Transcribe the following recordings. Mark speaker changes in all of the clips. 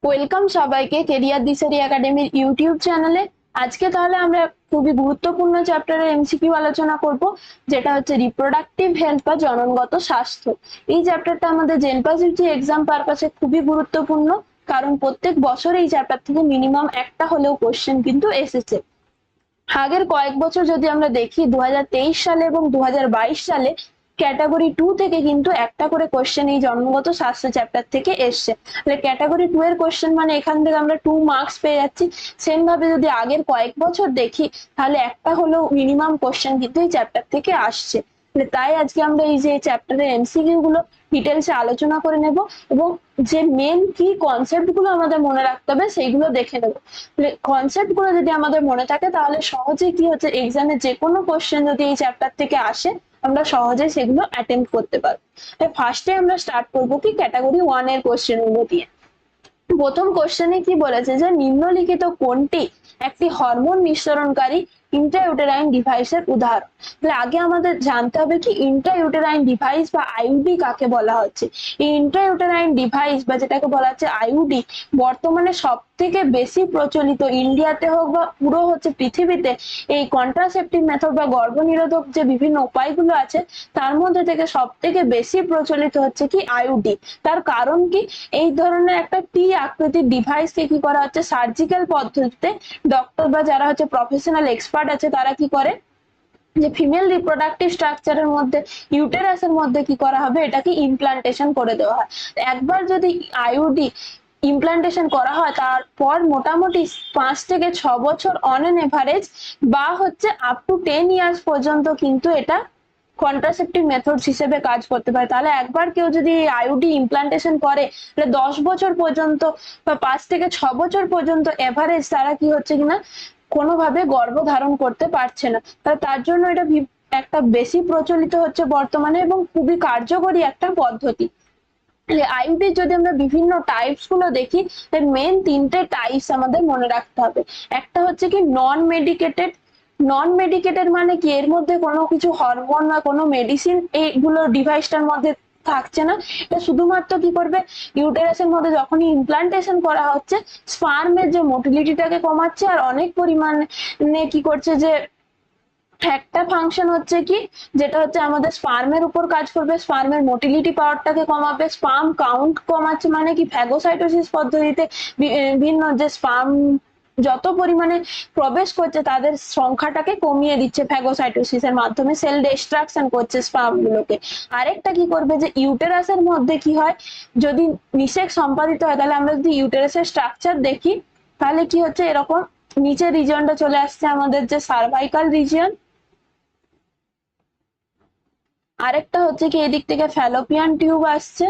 Speaker 1: Welcome সবাইকে career দিশারি একাডেমির YouTube চ্যানেলে। আজকে তাহলে আমরা খুবই গুরুত্বপূর্ণ চ্যাপ্টারের এমসিকিউ আলোচনা করব, যেটা হচ্ছে রিপ্রোডাক্টিভ হেলথ বা জননগত স্বাস্থ্য। এই চ্যাপ্টারটা আমাদের জেনপাসিটি এক্সাম পারপাসে খুবই গুরুত্বপূর্ণ, কারণ প্রত্যেক বছর এই চ্যাপ্টার থেকে মিনিমাম একটা হলেও কোশ্চেন কিন্তু এসেছে। আগের কয়েক বছর যদি আমরা দেখি 2023 সালে এবং 2022 সালে ক্যাটাগরি 2 থেকে কিন্তু একটা করে কোশ্চেন এই জন্মগত স্বাস্থ্য চ্যাপ্টার থেকে এসছে। তাহলে ক্যাটাগরি 2 এর কোশ্চেন মানে এখান থেকে আমরা 2 মার্কস পেয়ে যাচ্ছি। সেম ভাবে যদি আগের কয়েক বছর দেখি, তাহলে একটা হলেও মিনিমাম কোশ্চেন কিন্তু এই চ্যাপ্টার থেকে আসছে। তাই আজকে আমরা এই যে চ্যাপ্টারের এমসিকিউ গুলো ডিটেলসে আলোচনা করে নেব, এবং যে মেন কি কনসেপ্ট গুলো আমাদের মনে রাখতে হবে সেইগুলো দেখে নেব। কনসেপ্ট গুলো যদি আমাদের মনে থাকে, তাহলে সহজে কি হচ্ছে, এক্সামে যে কোনো কোশ্চেন যদি এই চ্যাপ্টার থেকে আসে, আমরা সহজে সেগুলো অ্যাটেম্প করতে পারবো। ফার্স্টে আমরা স্টার্ট করবো কি ক্যাটাগরি 1 এর কোশ্চেন গুলো দিয়ে। প্রথম কোশ্চেনে কি বলেছে যে নিম্নলিখিত কোনটি একটি হরমোন নিঃসরণকারী ইন্ট্রাইউটেরাইন ডিভাইসের উদাহরণ। তাহলে আগে আমাদের জানতে হবে কি ইন্ট্রাইউটেরাইন ডিভাইস বা আইইউডি কাকে বলা হচ্ছে। এই ইন্ট্রাইউটেরাইন ডিভাইস বা যেটাকে বলা হচ্ছে আইইউডি বর্তমানে সব থেকে বেশি প্রচলিত, ইন্ডিয়াতে হোক বা পুরো হচ্ছে পৃথিবীতে, এই কন্ট্রাসেপটিভ মেথড বা গর্ভনিরোধক যে বিভিন্ন উপায়গুলো আছে তার মধ্যে থেকে সব থেকে বেশি প্রচলিত হচ্ছে কি আইইউডি। তার কারণ কি, এই ধরনের একটা টি আকৃতির ডিভাইসকে কি করা হচ্ছে সার্জিক্যাল পদ্ধতিতে, ডক্টর বা যারা হচ্ছে প্রফেশনাল এক্সপার্ট আছে তারা কি করে, যে ফিমেল রিপ্রোডাক্টিভ স্ট্রাকচারের মধ্যে ইউটেরাসের মধ্যে কি করা হবে, এটাকে ইমপ্লান্টেশন করে দেওয়া হয়। একবার যদি আইইউডি ইমপ্লান্টেশন করা হয়, তারপর মোটামুটি 5 থেকে 6 বছর অন এন এভারেজ বা হচ্ছে আপ টু 10 ইয়ার্স পর্যন্ত কিন্তু এটা কন্ট্রাসেপটিভ মেথডস হিসেবে কাজ করতে পারে। তাহলে একবার কেউ যদি আইইউডি ইমপ্লান্টেশন করে, তাহলে 10 বছর পর্যন্ত বা 5 থেকে 6 বছর পর্যন্ত এভারেজ তারা কি হচ্ছে কিনা কোনোভাবে গর্ভধারণ করতে পারছে না। তার জন্য এটা একটা বেশি প্রচলিত হচ্ছে বর্তমানে এবং খুবই কার্যকরী একটা পদ্ধতি। আইইউডি যদি আমরা বিভিন্ন টাইপস গুলো দেখি, মেন 3টে টাইপস আমাদের মনে রাখতে হবে। একটা হচ্ছে কি নন মেডিকেটেড। নন মেডিকেটেড মানে কি, এর মধ্যে কোনো কিছু হরমোন বা কোনো মেডিসিন এইগুলো ডিভাইসটার মধ্যে থাকছে না। এটা শুধুমাত্র কি করবে, ইউটেরাসের মধ্যে যখনই ইমপ্লান্টেশন করা হচ্ছে, স্পার্মের যে মোটিলিটিটাকে কমাচ্ছে, আর অনেক পরিমাণে কি করছে যে একটা ফাংশন হচ্ছে কি, যেটা হচ্ছে আমাদের স্পার্মের উপর কাজ করবে, স্পার্মের মোটিলিটি পাওয়ারটাকে কমাবে, স্পার্ম কাউন্ট কমাচ্ছে, মানে কি ফ্যাগোসাইটোসিস পদ্ধতিতে বিভিন্ন যে স্পার্ম যত পরিমাণে প্রবেশ করছে তাদের সংখ্যাটাকে কমিয়ে দিচ্ছে, ফ্যাগোসাইটোসিস এর মাধ্যমে সেল ডিস্ট্রাকশন করছে স্পার্ম গুলোকে। আরেকটা কি করবে, যে ইউটেরাসের মধ্যে কি হয়, যদি নিষেক সম্পাদিত হয়, তাহলে আমরা যদি ইউটেরাসের স্ট্রাকচার দেখি, তাহলে কি হচ্ছে এরকম নিচের রিজিয়নটা চলে আসছে আমাদের যে সার্ভাইকাল রিজিয়ন, আরেকটা হচ্ছে কি এদিক থেকে ফ্যালোপিয়ান টিউব আসছে।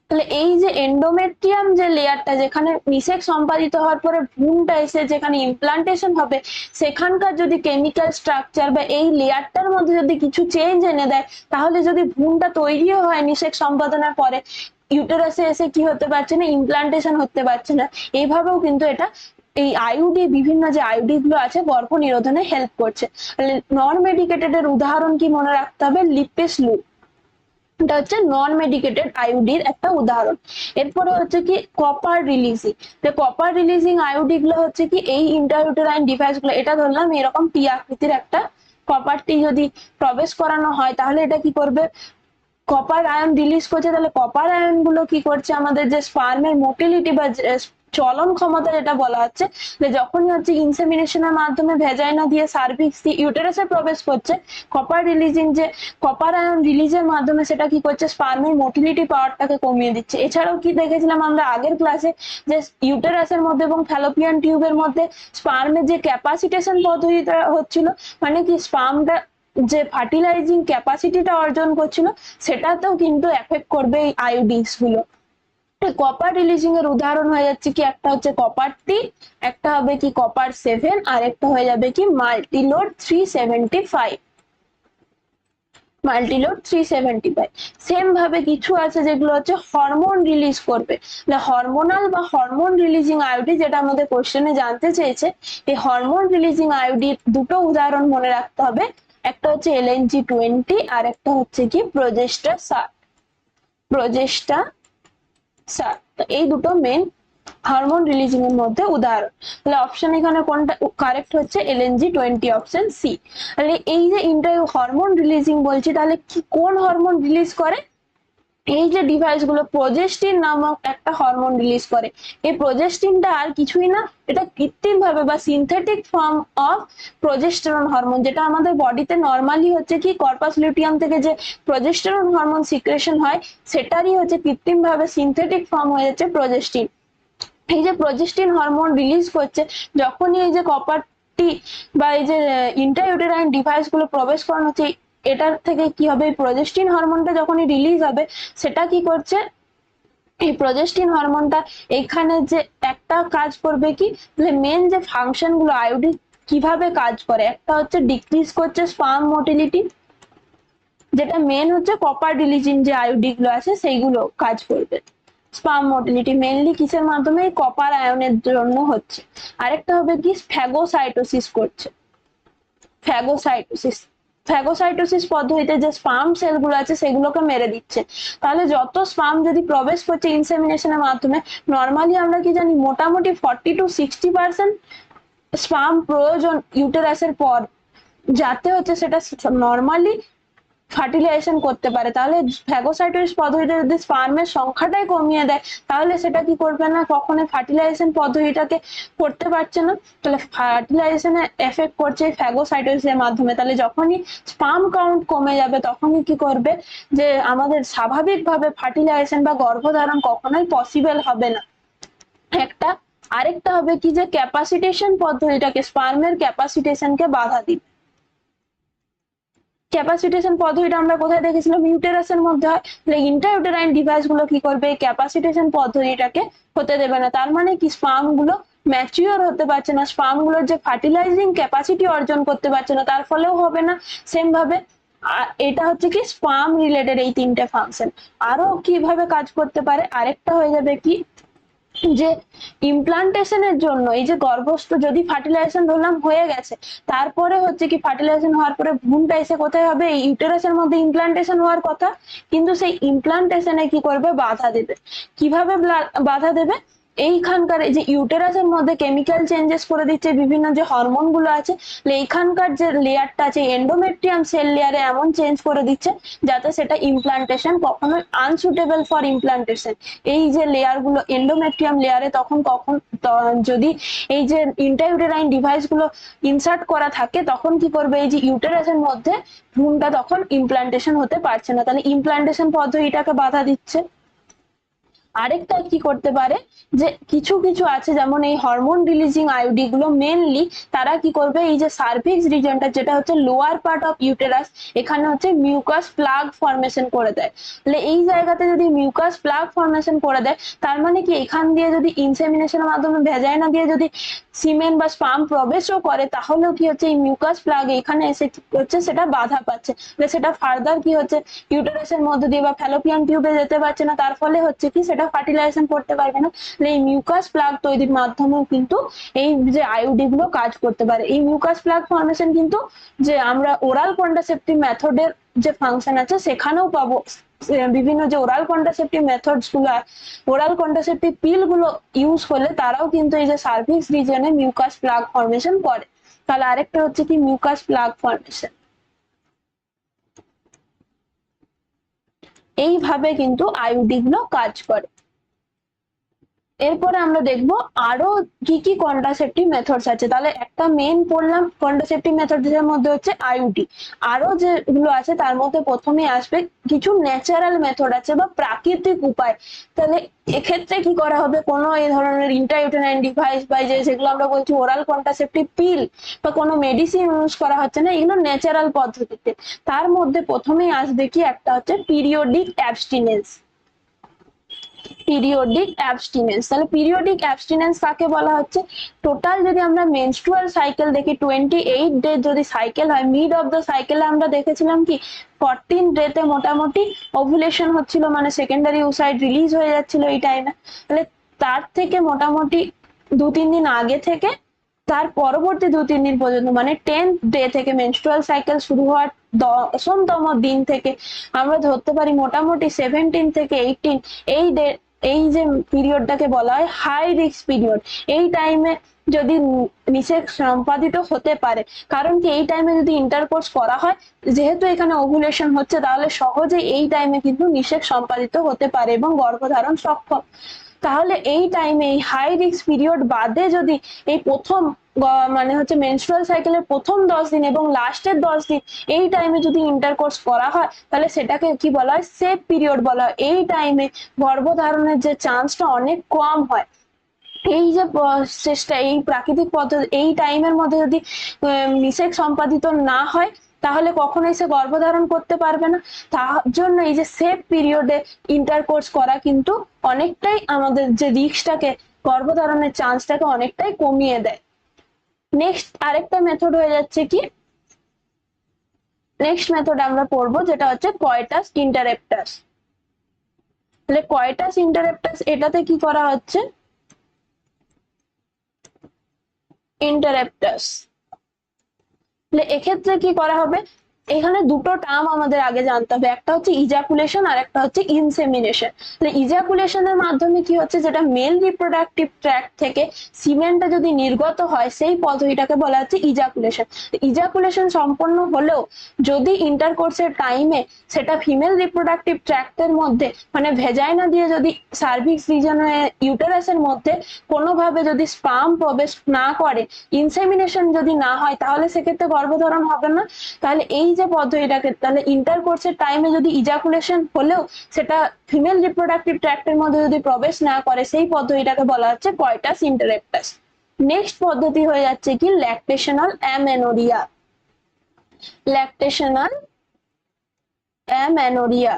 Speaker 1: তাহলে এই যে এন্ডোমেট্রিয়াম যে লেয়ারটা, যেখানে নিষেক সম্পাদিত হওয়ার পরে ভ্রূণটা এসে যেখানে ইমপ্লান্টেশন হবে, সেখানকার যদি কেমিক্যাল স্ট্রাকচার বা এই লেয়ারটার মধ্যে যদি কিছু চেঞ্জ এনে দেয়, তাহলে যদি ভ্রূণটা তৈরিও হয় নিষেক সম্পাদনের পরে, ইউটেরাসে এসে কি হতে পারছে না, ইমপ্লান্টেশন হতে পারছে না। এইভাবেও কিন্তু এটা এই আইইউডি, বিভিন্ন যে আইইউডি গুলো আছে গর্ভ নিরোধনে হেল্প করছে। নন মেডিকেটেড এর উদাহরণ কি মনে রাখতে হবে, লিপেস লুপ, এটা হচ্ছে নন মেডিকেটেড আইইউডির একটা উদাহরণ। এরপরে হচ্ছে কি copper releasing. Copper releasing IUD গুলো হচ্ছে কি এই ইন্ট্রাইউটেরাইন ডিভাইস গুলো, এটা ধরলাম এরকম টি আকৃতির একটা কপার টি যদি প্রবেশ করানো হয়, তাহলে এটা কি করবে, কপার আয়ন রিলিজ করছে। তাহলে কপার আয়ন গুলো কি করছে, আমাদের যে স্পার্মের মোটিলিটি বা চলন ক্ষমতা যেটা বলা হচ্ছে, যে যখনই হচ্ছে ইনসেমিনেশনের মাধ্যমে ভেজাইনা দিয়ে সার্ভিক্স দিয়ে ইউটেরাসে প্রবেশ করছে, কপার রিলিজিং যে কপার আয়ন রিলিজের মাধ্যমে সেটা কি করছে, স্পার্মের মোটিলিটি পাওয়ারটাকে কমিয়ে দিচ্ছে। এছাড়াও কি দেখেছিলাম আমরা আগের ক্লাসে, যে ইউটেরাসের মধ্যে এবং ফ্যালোপিয়ান টিউবের মধ্যে স্পার্মের যে ক্যাপাসিটেশন পদ্ধতিটা হচ্ছিল, মানে কি স্পার্মটা যে ফার্টিলাইজিং ক্যাপাসিটিটা অর্জন করছিল, সেটাতেও কিন্তু এফেক্ট করবে এই আইইউডিস গুলো। কপার রিলিজিং এর উদাহরণ হয়ে যাচ্ছে কি, একটা হচ্ছে কপার টি, একটা হবে কি কপার 7, আর একটা হয়ে যাবে কি মাল্টিলোড 375। মাল্টিলোড 375 সেম ভাবে কিছু আছে যেগুলো হচ্ছে হরমোন রিলিজ করবে। হরমোনাল বা হরমোন রিলিজিং আইইউডি, যেটা আমাদের কোশ্চেনে জানতে চেয়েছে, এই হরমোন রিলিজিং আইইউডির দুটো উদাহরণ মনে রাখতে হবে। একটা হচ্ছে LNG-20 আর একটা হচ্ছে কি প্রজেস্টা 60। প্রজেস্টা স্যার, তো এই দুটো মেন হরমোন রিলিজিং এর মধ্যে উদাহরণ। তাহলে অপশন এখানে কোনটা কারেক্ট হচ্ছে? LNG-20, option C. তাহলে এই যে ইন্টার হরমোন রিলিজিং বলছি, তাহলে কি কোন হরমোন রিলিজ করে? এই যে ডিভাইস গুলো প্রজেস্টিন নামক একটা হরমোন রিলিজ করে। এই প্রজেস্টিনটা আর কিছুই না, এটা কৃত্রিম ভাবে বা synthetic form of progesterone hormone, যেটা আমাদের বডিতে নর্মালি হচ্ছে কি কর্পাস লুটিয়াম থেকে যে প্রজেস্টেরন হরমোন সিক্রেশন হয়, সেটারই হচ্ছে কৃত্রিম ভাবে সিনথেটিক ফর্ম হয়ে যাচ্ছে প্রজেস্টিন। এই যে প্রজেস্টিন হরমোন রিলিজ করছে যখনই এই যে কপারটি বা এই যে ইন্ট্রাইউটেরাইন ডিভাইস গুলো প্রবেশ করানো হচ্ছে, এটার থেকে কি হবে? এই প্রজেস্টিন হরমোনটা যখনই রিলিজ হবে, সেটা কি করছে? এই প্রজেস্টিন হরমোনটা এখানে যে একটা কাজ করবে কি, মেন যে ফাংশন গুলো আইওডি কিভাবে কাজ করে, একটা হচ্ছে ডিক্রিজ করছে স্পার্ম মোটিলিটি, যেটা মেন হচ্ছে কপার ডিলিজিং যে আইওডি গুলো আছে সেইগুলো কাজ করবে। স্পার্ম মোটিলিটি মেনলি কিসের মাধ্যমে? কপার আয়নের জন্য হচ্ছে। আরেকটা হবে কি, ফ্যাগোসাইটোসিস করছে। ফ্যাগোসাইটোসিস ফ্যাগোসাইটোসিস পদ্ধতিতে যে স্পার্ম সেল গুলো আছে সেগুলোকে মেরে দিচ্ছে। তাহলে যত স্পার্ম যদি প্রবেশ করছে ইনসেমিনেশনের মাধ্যমে, নর্মালি আমরা কি জানি মোটামুটি 40-60% স্পার্ম প্রয়োজন ইউটেরাসের পর, যাতে হচ্ছে সেটা নর্মালি ফার্টিলাইজেশন করতে পারে। তাহলে ফ্যাগোসাইটোসিস পদ্ধতিতে যদি স্পার্মের সংখ্যাটাই কমিয়ে দেয়, তাহলে সেটা কি করবে না, কখনোই ফার্টিলাইজেশন পদ্ধতিটাকে করতে পারছে না। তাহলে ফার্টিলাইজেশনে এফেক্ট করছে ফ্যাগোসাইটোসিসের মাধ্যমে। তাহলে যখনই স্পার্ম কাউন্ট কমে যাবে, তখনই কি করবে, যে আমাদের স্বাভাবিকভাবে ফার্টিলাইজেশন বা গর্ভধারণ কখনোই পসিবল হবে না একটা। আরেকটা হবে কি, যে ক্যাপাসিটেশন পদ্ধতিটাকে, স্পার্মের ক্যাপাসিটেশনকে বাধা দিবে। ক্যাপাসিটেশন পদ্ধতিটা আমরা কোথায় দেখেছিলাম? ইউটেরাসের মধ্যে হয়। তাহলে ইন্ট্রাইউটেরাইন ডিভাইস গুলো কি করবে? এই ক্যাপাসিটেশন পদ্ধতিটাকে হতে দেবে না। তার মানে কি, স্পার্ম গুলো ম্যাচিওর হতে পারছে না, স্পার্ম গুলোর যে ফার্টিলাইজিং ক্যাপাসিটি অর্জন করতে পারছে না, তার ফলেও হবে না। সেম ভাবে এটা হচ্ছে কি স্পার্ম রিলেটেড এই তিনটে ফাংশন। আরো কিভাবে কাজ করতে পারে? আরেকটা হয়ে যাবে কি, যে ইমপ্লান্টেশনের জন্য এই যে গর্ভস্থ যদি ফার্টিলাইজেশন ধরলাম হয়ে গেছে, তারপরে হচ্ছে কি ফার্টিলাইজেশন হওয়ার পরে ভ্রূণটা এসে কোথায় হবে? এই ইউটেরাসের মধ্যে ইমপ্লান্টেশন হওয়ার কথা, কিন্তু সেই ইমপ্লান্টেশনে কি করবে? বাধা দেবে। কিভাবে বাধা দেবে? এইখানকার এই যে ইউটেরাসের মধ্যে কেমিক্যাল চেঞ্জেস করে দিচ্ছে, বিভিন্ন যে হরমোন গুলো আছে, এইখানকার যে লেয়ারটা আছে এন্ডোমেট্রিয়াম সেল লেয়ারে এমন চেঞ্জ করে দিচ্ছে যাতে সেটা ইমপ্লান্টেশন কখনোই আনসুটেবল ফর ইমপ্লান্টেশন। এই যে লেয়ার গুলো এন্ডোমেট্রিয়াম লেয়ারে তখন যদি এই যে ইন্ট্রাইউটেরাইন ডিভাইস গুলো ইনসার্ট করা থাকে, তখন কি করবে? এই যে ইউটেরাসের মধ্যে ভ্রূণটা তখন ইমপ্লান্টেশন হতে পারছে না। তাহলে ইমপ্লান্টেশন পদ্ধতিটাকে বাধা দিচ্ছে। আরেকটা কি করতে পারে, যে কিছু কিছু আছে যেমন এই হরমোন রিলিজিং আইওডি গুলো মেনলি তারা কি করবে? এই যে সার্ভিক্স রিজনটা যেটা হচ্ছে লোয়ার পার্ট অফ ইউটেরাস, এখানে হচ্ছে মিউকাস প্লাগ ফর্মেশন করে দেয়। তাহলে এই জায়গাতে যদি মিউকাস প্লাগ ফর্মেশন করে দেয়, তার মানে কি এখান দিয়ে যদি ইনসেমিনেশনের মাধ্যমে ভেজাইনা দিয়ে যদি সিমেন বা স্পার্ম প্রবেশও করে, তাহলেও কি হচ্ছে এই মিউকাস প্লাগ এখানে এসে কি হচ্ছে? সেটা বাধা পাচ্ছে, সেটা ফার্দার কি হচ্ছে ইউটেরাসের মধ্যে দিয়ে বা ফ্যালোপিয়ান টিউবে যেতে পারছে না। তার ফলে হচ্ছে কি সেটা ফার্টিলাইজেশন করতে পারবে না। এই মিউকাস প্লাগ তৈরির মাধ্যমেও কিন্তু এই যে আইওডি গুলো কাজ করতে পারে। এই মিউকাস প্লাগ ফর্মেশন কিন্তু যে আমরা ওরাল কন্ট্রাসেপটিভ মেথডের যে ফাংশন আছে সেখানেও পাবো। বিভিন্ন যে ওরাল কন্ট্রাসেপটিভ মেথডস গুলো, ওরাল কন্ট্রাসেপটিভ পিল গুলো ইউজ করলে তারাও কিন্তু এই যে সার্ভিক্স রিজনে মিউকাস প্লাগ ফর্মেশন করে। তাহলে আরেকটা হচ্ছে কি মিউকাস প্লাগ ফর্মেশন। এইভাবে কিন্তু আইওডি গুলো কাজ করে। এরপরে আমরা দেখবো আরো কি কি কন্ট্রাসেপটিভ মেথডস আছে। তাহলে একটা মেইন পড়লাম কন্ট্রাসেপটিভ মেথডস মধ্যে হচ্ছে আইউডি। আরো যেগুলো আছে তার মধ্যে প্রথমে আসবে কিছু ন্যাচারাল মেথড আছে বা প্রাকৃতিক উপায়। তাহলে এক্ষেত্রে কি করা হবে? কোনো এই ধরনের ইন্ট্রাইউটেরাইন ডিভাইস বা যেগুলো আমরা বলছি ওরাল কন্ট্রাসেপটিভ পিল বা কোনো মেডিসিন ইউজ করা হচ্ছে না, এগুলো ন্যাচারাল পদ্ধতিতে। তার মধ্যে প্রথমেই আসবে কি, একটা হচ্ছে পিরিয়ডিক অ্যাবস্টিনেন্স। পিরিয়ডিক অ্যাবস্টিনেন্স। তাহলে পিরিয়ডিক অ্যাবস্টিনেন্স কাকে বলা হচ্ছে? টোটাল যদি আমরা মেনস্ট্রুয়াল সাইকেল দেখি 28 ডে যদি সাইকেল হয়, মিড অফ দ্য সাইকেলে আমরা দেখেছিলাম কি 14 ডেতে মোটামুটি ওভুলেশন হচ্ছিল, মানে সেকেন্ডারি ওসাইট রিলিজ হয়ে যাচ্ছিল এই টাইমে। তাহলে তার থেকে মোটামুটি 2-3 দিন আগে থেকে তার পরবর্তী 2-3 দিন পর্যন্ত, মানে 10th ডে থেকে মেনস্ট্রুয়াল সাইকেল শুরু হওয়ার 10তম দিন থেকে আমরা ধরতে পারি মোটামুটি 17 থেকে 18 এই এই যে পিরিয়ডটাকে বলা হয় হাই রিস্ক পিরিয়ড। এই টাইমে যদি নিষেক সম্পাদিত হতে পারে, কারণ কি এই টাইমে যদি ইন্টারকোর্স করা হয়, যেহেতু এখানে ওভুলেশন হচ্ছে, তাহলে সহজে এই টাইমে কিন্তু নিষেক সম্পাদিত হতে পারে এবং গর্ভধারণ সক্ষম। তাহলে এই টাইমে এই হাই রিস্ক পিরিয়ড বাদে যদি এই প্রথম মানে হচ্ছে মেনস্ট্রুয়াল সাইকেলের প্রথম 10 দিন এবং লাস্টের 10 দিন এই টাইমে যদি ইন্টারকোর্স করা হয়, তাহলে সেটাকে কি বলা হয়, সেফ পিরিয়ড বলা হয়। এই টাইমে গর্ভধারণের যে চান্সটা অনেক কম হয়। এই যে প্রসেসটা, এই প্রাকৃতিক পদ্ধতি, এই টাইমের মধ্যে যদি নিষেক সম্পাদিত না হয়, তাহলে কখনোই সে গর্ভধারণ করতে পারবে না। তার জন্য এই যে সেফ পিরিয়ডে ইন্টারকোর্স করা কিন্তু অনেকটাই আমাদের যে রিস্কটাকে, গর্ভধারণের চান্সটাকে অনেকটাই কমিয়ে দেয়। নেক্সট আরেকটা মেথড হয়ে যাচ্ছে কি, নেক্সট মেথড আমরা পড়বো যেটা হচ্ছে কয়টাস ইন্টারেপ্টাস। তাহলে কয়টাস ইন্টারেপ্টাস এটাতে কি করা হচ্ছে, ইন্টারেপ্টাস, তাহলে এক্ষেত্রে কি করা হবে, এখানে দুটো টার্ম আমাদের আগে জানতে হবে, একটা হচ্ছে ইজাকুলেশন আর একটা হচ্ছে ইনসেমিনেশন। তাহলে ইজাকুলেশনের মাধ্যমে কি হচ্ছে, যেটা মেল রিপ্রোডাক্টিভ ট্র্যাক্ট থেকে সিমেন্টটা যদি নির্গত হয়, সেই পদ্ধতিটাকে বলা হচ্ছে ইজাকুলেশন। ইজাকুলেশন সম্পন্ন হলেও যদি ইন্টারকোর্সের টাইমে সেটা ফিমেল রিপ্রোডাক্টিভ ট্র্যাক্টের মধ্যে মানে ভেজাইনা দিয়ে যদি সার্ভিক্স রিজনে ইউটেরাসের মধ্যে কোনোভাবে যদি স্পার্ম প্রবেশ না করে, ইনসেমিনেশন যদি না হয়, তাহলে সেক্ষেত্রে গর্ভধারণ হবে না। তাহলে এই যে পদ্ধতিটাকে, তাহলে ইন্টারকোর্সের টাইমে যদি ইজাকুলেশন হলেও সেটা ফিমেল রিপ্রোডাক্টিভ ট্র্যাক্টের মধ্যে যদি প্রবেশ না করে, সেই পদ্ধতিটাকে বলা হচ্ছে কয়টাস ইন্টারেপ্টাস। নেক্সট পদ্ধতি হয়ে যাচ্ছে কি lactational amenorrhoea. Lactational amenorrhoea,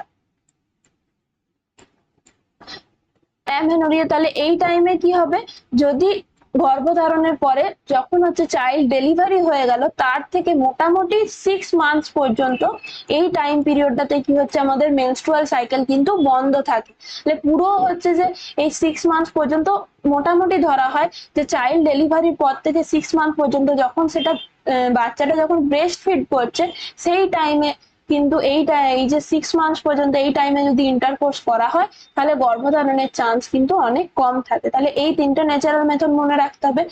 Speaker 1: amenorrhoea, তাহলে এই টাইমে কি হবে, যদি গর্ভধারণের পরে যখন হচ্ছে চাইল্ড ডেলিভারি হয়ে গেল, তার থেকে মোটামুটি 6 মান্থস পর্যন্ত এই টাইম পিরিয়ডটাতে কি হচ্ছে, আমাদের মেনস্ট্রুয়াল সাইকেল কিন্তু বন্ধ থাকে। তাহলে পুরো হচ্ছে যে এই 6 মান্থস পর্যন্ত মোটামুটি ধরা হয় যে চাইল্ড ডেলিভারির পর থেকে 6 মান্থ পর্যন্ত যখন সেটা বাচ্চাটা যখন ব্রেস্ট ফিড করছে, সেই টাইমে কিন্তু এই যে 6 মান্থস পর্যন্ত এই টাইমে যদি ইন্টারকোর্স করা হয়, তাহলে গর্ভধারণের চান্স কিন্তু অনেক কম থাকে। তাহলে এই তিনটা ন্যাচারাল মেথড মনে রাখতে হবে।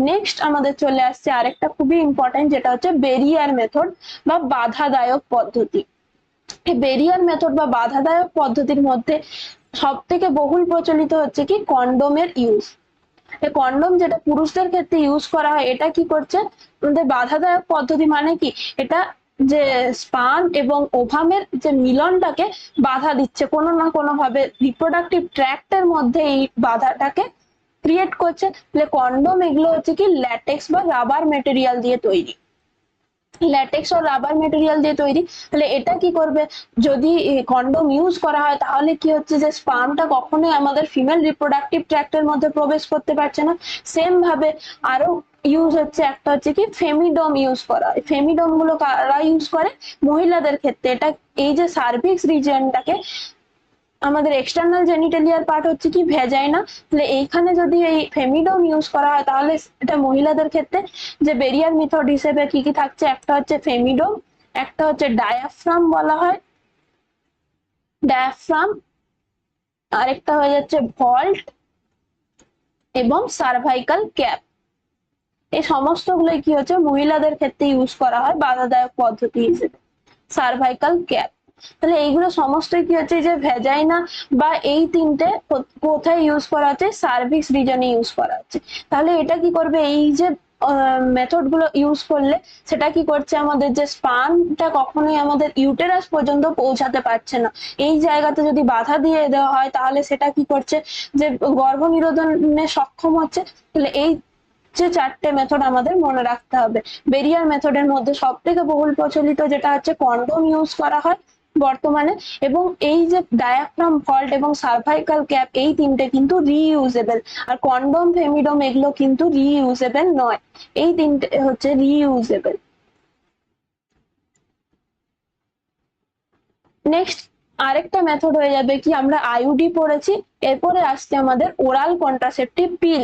Speaker 1: নেক্সট আমাদের চলে আসছে আরেকটা খুবই ইম্পর্টেন্ট, যেটা হচ্ছে বেরিয়ার মেথড বা বাধাদায়ক পদ্ধতি। এই বেরিয়ার মেথড বা বাধাদায়ক পদ্ধতির মধ্যে সব থেকে বহুল প্রচলিত হচ্ছে কি কন্ডোমের ইউজ। এই কন্ডোম যেটা পুরুষদের ক্ষেত্রে ইউজ করা হয়, এটা কি করছে, আমাদের বাধাদায়ক পদ্ধতি মানে কি, এটা যে স্পার্ম এবং ওভামের যে মিলনটাকে বাধা দিচ্ছে, কোনো না কোনো ভাবে রিপ্রোডাক্টিভ ট্র্যাক্টের মধ্যে এই বাধাটাকে ক্রিয়েট করছে। তাহলে কন্ডোম এগুলো হচ্ছে কি ল্যাটেক্স বা রাবার মেটেরিয়াল দিয়ে তৈরি, ল্যাটেক্স ও রাবার মেটেরিয়াল দিয়ে তৈরি। তাহলে এটা কি করবে, যদি কন্ডোম ইউজ করা হয়, তাহলে কি হচ্ছে যে স্পার্মটা কখনোই আমাদের ফিমেল রিপ্রোডাক্টিভ ট্র্যাক্টের মধ্যে প্রবেশ করতে পারছে না। সেম ভাবে আরো ইউজ হচ্ছে, একটা হচ্ছে কি ফেমিডোম ইউজ করা। ফেমিডোম গুলো কারা ইউজ করে, মহিলাদের ক্ষেত্রে। এটা এই যে সার্ভিক্স রিজিয়নটাকে, আমাদের এক্সটার্নাল জেনিটালিয়ার পার্ট হচ্ছে কি ভেজাইনা, তাহলে এইখানে যদি এই ফেমিডোম ইউজ করা হয়, তাহলে এটা মহিলাদের ক্ষেত্রে যে বেরিয়ার মেথড হিসেবে কি কি থাকছে, একটা হচ্ছে ফেমিডোম, একটা হচ্ছে ডায়াফ্রাম বলা হয়, ডায়াফ্রাম, আরেকটা হয়ে যাচ্ছে ভল্ট এবং সার্ভাইকাল ক্যাপ। এই সমস্ত গুলোই কি হচ্ছে মহিলাদের ক্ষেত্রে ইউজ করা হয় বাধাদায়ক পদ্ধতি হিসেবে, সার্ভাইকাল ক্যাপ। তাহলে এইগুলো সমস্তই কি হচ্ছে, যে ভেজাইনা বা এই তিনটে কোথায় ইউজ করা হচ্ছে, সার্ভিক্স রিজনে ইউজ করা হচ্ছে। তাহলে এটা কি করবে, এই যে মেথড গুলো ইউজ করলে সেটা কি করছে, আমাদের যে স্পার্মটা কখনোই আমাদের ইউটেরাস পর্যন্ত পৌঁছাতে পারছে না, এই জায়গাতে যদি বাধা দিয়ে দেওয়া হয়, তাহলে সেটা কি করছে, যে গর্ভনিরোধনে সক্ষম হচ্ছে। তাহলে এই যে চারটে মেথড আমাদের মনে রাখতে হবে। বেরিয়ার মেথডের মধ্যে সব থেকে বহুল প্রচলিত যেটা হচ্ছে কন্ডোম ইউজ করা হয় বর্তমানে, এবং এই যে ডায়াফ্রাম, ভল্ট এবং সার্ভাইকাল ক্যাপ, এই তিনটে কিন্তু রিইউজেবল। আর কন্ডোম, ফেমিডোম এগুলো কিন্তু রিইউজেবল নয়, এই তিনটে হচ্ছে রিইউজেবল। নেক্সট আরেকটা মেথড হয়ে যাবে কি, আমরা আইইউডি পড়েছি, এরপরে আসছে আমাদের oral contraceptive pill.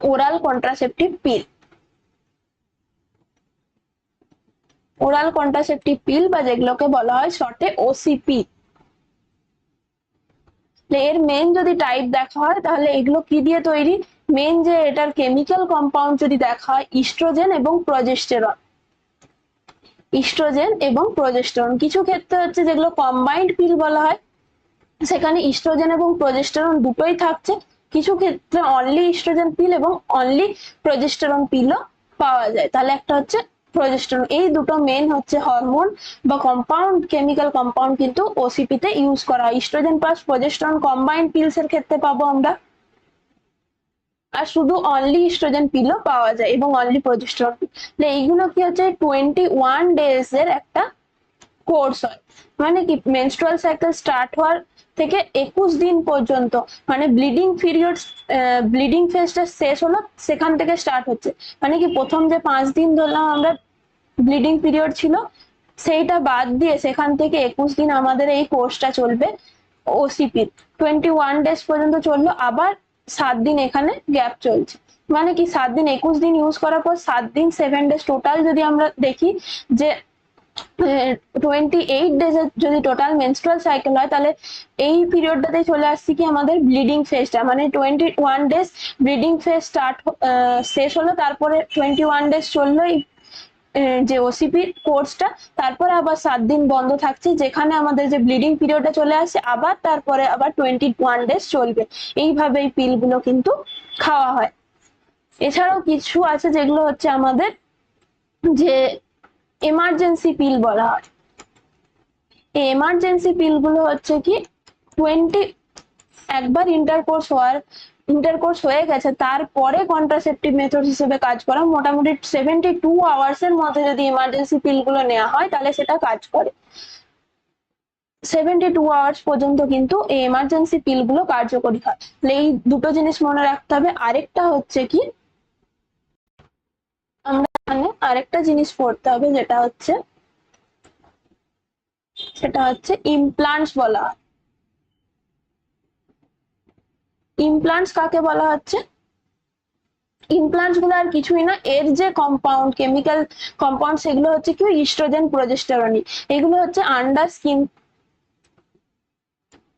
Speaker 1: Oral contraceptive pill, oral contraceptive pill বা যেগুলোকে বলা হয় শর্টে ওসিপি। এর মেন যদি টাইপ দেখা হয় তাহলে এগুলো কি দিয়ে তৈরি, মেন যে এটার কেমিক্যাল কম্পাউন্ড যদি দেখা হয় ইস্ট্রোজেন এবং প্রজেস্টেরন। ইস্ট্রোজেন এবং প্রজেস্টেরন, কিছু ক্ষেত্রে হচ্ছে যেগুলো কম্বাইন্ড পিল বলা হয় সেখানে ইস্ট্রোজেন এবং প্রজেস্টেরন দুটোই থাকছে, কিছু ক্ষেত্রে অনলি ইস্ট্রোজেন পিল এবং অনলি প্রজেস্টেরন পিলও পাওয়া যায়। তাহলে একটা হচ্ছে প্রজেস্টেরন, এই দুটো মেন হচ্ছে হরমোন বা কম্পাউন্ড, কেমিক্যাল কম্পাউন্ড কিন্তু ওসিপি তে ইউজ করা হয়। Estrogen plus progesterone combined pills এর ক্ষেত্রে পাবো আমরা, আর শুধু অনলি ইস্ট্রোজেন পিলও পাওয়া যায় এবং অনলি প্রজেস্টেরন পিল। এইগুলো কি হচ্ছে 21 ডেজ এর একটা কোর্স হয়, মানে কি মেনস্ট্রুয়াল সাইকেল স্টার্ট হওয়ার থেকে 21 দিন পর্যন্ত, মানে ব্লিডিং পিরিয়ড, ব্লিডিং ফেজটা শেষ হলো সেখান থেকে স্টার্ট হচ্ছে, মানে কি প্রথম যে 5 দিন ধরলাম আমরা ব্লিডিং পিরিয়ড ছিল সেইটা বাদ দিয়ে সেখান থেকে 21 দিন আমাদের এই কোর্সটা চলবে ওসিপির। 21 ডেজ পর্যন্ত চললো, আবার 7 দিন এখানে গ্যাপ চলছে, মানে কি 7 দিন 21 দিন ইউজ করার পর 7 দিন 7 ডেজ টোটাল যদি আমরা দেখি যে 28 ডেজ যদি টোটাল মেনস্ট্রুয়াল সাইকেল হয় তাহলে এই পিরিয়ডটাতে চলে আসছে কি আমাদের ব্লিডিং ফেজটা, মানে 21 ডেজ ব্লিডিং ফেজ স্টার্ট শেষ হলো, তারপরে 21 ডেজ চললো যে ওসিপি কোর্সটা, তারপরে আবার 7 দিন বন্ধ থাকছে যেখানে আমাদের যে ব্লিডিং পিরিয়ডটা চলে আসছে, আবার তারপরে আবার 21 ডেজ চলবে। এইভাবে এই পিলগুলো কিন্তু খাওয়া হয়। এছাড়াও কিছু আছে যেগুলো হচ্ছে আমাদের যে এমার্জেন্সি পিল বলা হয়। এই এমার্জেন্সি পিল গুলো হচ্ছে কি 20 একবার ইন্টারকোর্স হয়ে গেছে তারপরে কন্ট্রাসেপটিভ মেথড হিসেবে কাজ করা, মোটামুটি 72 আওয়ার্স এর মধ্যে যদি ইমার্জেন্সি পিল গুলো নেওয়া হয় তাহলে সেটা কাজ করে। 72 আওয়ার্স পর্যন্ত কিন্তু এই এমার্জেন্সি পিল গুলো কার্যকরী হয়। এই দুটো জিনিস মনে রাখতে হবে। আরেকটা হচ্ছে কি আমরা এখানে আরেকটা জিনিস পড়তে হবে সেটা হচ্ছে ইমপ্লান্টস বলা হয়। ইমপ্লান্টস কাকে বলা হচ্ছে, ইমপ্লান্টস গুলো আর কিছুই না, এর যে কম্পাউন্ড, কেমিক্যাল কম্পাউন্ড সেগুলো হচ্ছে কি ইস্ট্রোজেন প্রজেস্টেরন, এগুলো হচ্ছে আন্ডার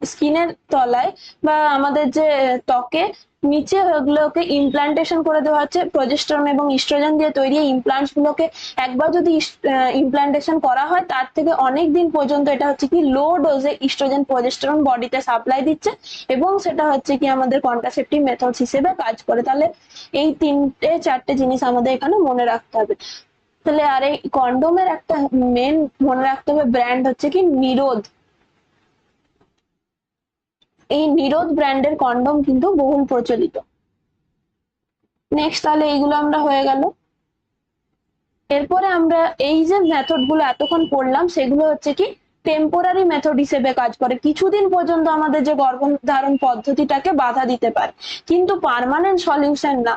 Speaker 1: স্কিনের তলায় বা আমাদের যে ত্বকে নিচে ওগুলোকে ইমপ্লান্টেশন করে দেওয়া হচ্ছে প্রজেস্টেরন এবং ইস্ট্রোজেন দিয়ে তৈরি। ইমপ্লান্টস গুলোকে একবার যদি ইমপ্লান্টেশন করা হয় তার থেকে অনেক দিন পর্যন্ত এটা হচ্ছে কি লো ডোজে ইস্ট্রোজেন প্রজেস্টেরন বডিতে সাপ্লাই দিচ্ছে এবং সেটা হচ্ছে কি আমাদের কন্ট্রাসেপটিভ মেথড হিসেবে কাজ করে। তাহলে এই 3-4টে জিনিস আমাদের এখানে মনে রাখতে হবে। তাহলে আর এই কন্ডোমের একটা মেন মনে রাখতে হবে ব্র্যান্ড হচ্ছে কি নিরোধ। এই নিরোধ ব্র্যান্ডের কন্ডম কিন্তু বহুল প্রচলিত। নেক্সট তাহলে এইগুলো আমরা হয়ে গেল। এরপরে আমরা এই যে মেথড গুলো এতক্ষণ পড়লাম সেগুলো হচ্ছে কি টেম্পোরারি মেথড হিসেবে কাজ করে, কিছুদিন পর্যন্ত আমাদের যে গর্ভধারণ পদ্ধতিটাকে বাধা দিতে পারে, কিন্তু পার্মানেন্ট সলিউশন না।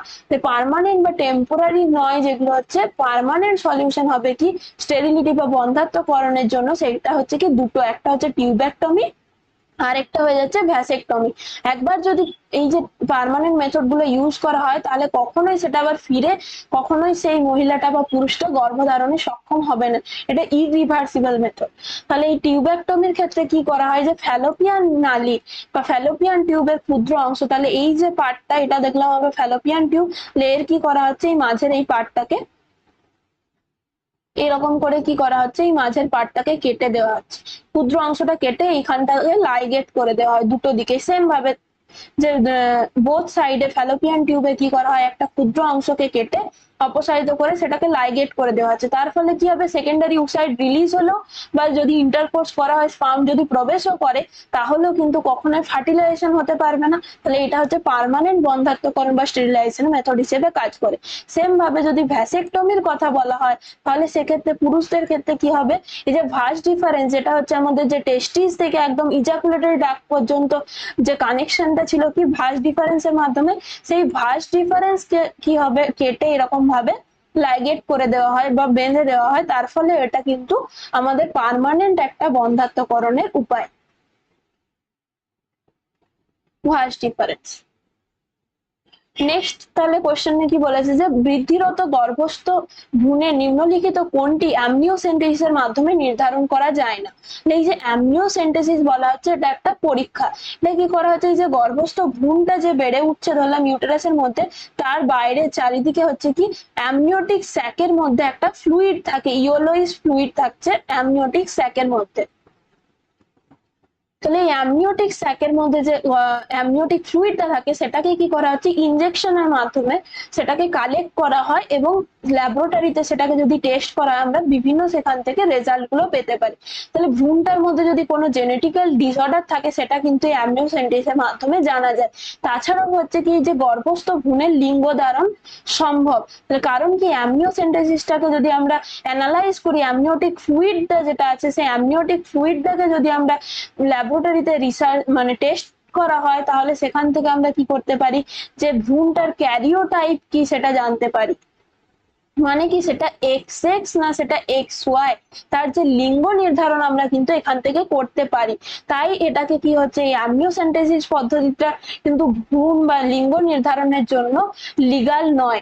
Speaker 1: পার্মানেন্ট বা টেম্পোরারি নয়, যেগুলো হচ্ছে পার্মানেন্ট সলিউশন হবে কি স্টেরিলিটি বা বন্ধ্যাত্বকরণের জন্য, সেটা হচ্ছে কি দুটো, একটা হচ্ছে টিউবেক্টমি আর একটা হয়ে যাচ্ছে ভ্যাসেক্টমি। একবার যদি এই যে পার্মানেন্ট মেথড গুলো ইউজ করা হয় তাহলে কখনোই সেটা আবার ফিরে কখনোই সেই মহিলাটা বা পুরুষটা গর্ভধারণে সক্ষম হবে না, এটা ইরিভার্সিবল মেথড। তাহলে এই টিউবেক্টমির ক্ষেত্রে কি করা হয় যে ফ্যালোপিয়ান নালী বা ফ্যালোপিয়ান টিউবের ক্ষুদ্র অংশ, তাহলে এই যে পার্টটা এটা দেখলাম হবে ফ্যালোপিয়ান টিউব, এর কি করা হচ্ছে এই মাঝের এই পার্টটাকে এরকম করে কি করা হচ্ছে এই মাঝের পার্টটাকে কেটে দেওয়া হচ্ছে, ক্ষুদ্র অংশটা কেটে এইখানটাকে লাইগেট করে দেওয়া হয় দুটো দিকে সেম ভাবে, যে বোথ সাইডে ফ্যালোপিয়ান টিউবে কি করা হয় একটা ক্ষুদ্র অংশকে কেটে অপসারিত করে সেটাকে লাইগেট করে দেওয়া হচ্ছে। তার ফলে কি হবে সেকেন্ডারি উসাইড রিলিজ হলো বা যদি ইন্টারকোর্স করা হয় স্পার্ম যদি প্রবেশও করে তাহলেও কিন্তু কখনোই ফার্টিলাইজেশন হতে পারবে না। তাহলে এটা হচ্ছে পার্মানেন্ট বন্ধ্যাত্বকরণ বা স্টেরিলাইজেশন মেথড হিসেবে কাজ করে। সেম ভাবে যদি ভ্যাসেক্টমির কথা বলা হয় তাহলে সেক্ষেত্রে পুরুষদের ক্ষেত্রে কি হবে, এই যে ভাস ডিফারেন্স যেটা হচ্ছে আমাদের যে টেস্টিস থেকে একদম ইজাকুলেটরি ডাক্ট পর্যন্ত যে কানেকশনটা ছিল কি ভাস ডিফারেন্সের মাধ্যমে, সেই ভাস ডিফারেন্স কি হবে কেটে এরকম ভাবে লাইগেট করে দেওয়া হয় বা বেঁধে দেওয়া হয়, তার ফলে এটা কিন্তু আমাদের পার্মানেন্ট একটা বন্ধ্যাত্বকরণের উপায়। ভাস ডিফারেন্স নেক্সট তাহলে কোশ্চেনে কি বলেছে যে বৃদ্ধিরত গর্ভস্থ ভ্রূণের নিম্নলিখিত কোনটি অ্যামনিওসেন্টেসিসের মাধ্যমে নির্ধারণ করা যায় না। এই যে অ্যামনিওসেন্টেসিস বলা হচ্ছে এটা একটা পরীক্ষা। এটা কি করা হচ্ছে, এই যে গর্ভস্থ ভ্রূণটা যে বেড়ে উঠছে ধরলাম ইউটেরাসের মধ্যে, তার বাইরে চারিদিকে হচ্ছে কি অ্যামনিওটিক স্যাকের মধ্যে একটা ফ্লুইড থাকে, ইয়েলোইশ ফ্লুইড থাকছে অ্যামনিওটিক স্যাকের মধ্যে। তাহলে এই অ্যামনিওটিক স্যাকের মধ্যে যে অ্যামনিওটিক ফ্লুইডটা থাকে সেটাকে কি করা হচ্ছে ইনজেকশনের মাধ্যমে সেটাকে কালেক্ট করা হয় এবং ল্যাবরেটরিতে সেটাকে যদি টেস্ট করা হয় আমরা বিভিন্ন সেখান থেকে রেজাল্ট গুলো পেতে পারি। তাহলে ভ্রূণটার মধ্যে যদি কোনো জেনেটিক্যাল ডিসঅর্ডার থাকে সেটা কিন্তু এই অ্যামনিওসেন্টেসিসের মাধ্যমে জানা যায়। তাছাড়াও হচ্ছে কি যে গর্ভস্থ ভ্রূণের লিঙ্গ ধারণ সম্ভব, কারণ কি অ্যামনিওসেন্টেসিসটাকে যদি আমরা অ্যানালাইজ করি, অ্যামনিওটিক ফ্লুইডটা যেটা আছে সেই অ্যামনিওটিক ফ্লুইডটাকে যদি আমরা ল্যাবরেটরিতে রিসার্চ মানে টেস্ট করা হয় তাহলে সেখান থেকে আমরা কি করতে পারি যে ভ্রূণটার ক্যারিওটাইপ কি সেটা জানতে পারি। মানে কি সেটা এক্স এক্স না সেটা এক্স ওয়াই, তার যে লিঙ্গ নির্ধারণ আমরা কিন্তু এখান থেকে করতে পারি। তাই এটাকে কি হচ্ছে এই অ্যামনিওসেন্টেসিস পদ্ধতিটা কিন্তু ভ্রূণ বা লিঙ্গ নির্ধারণের জন্য লিগাল নয়,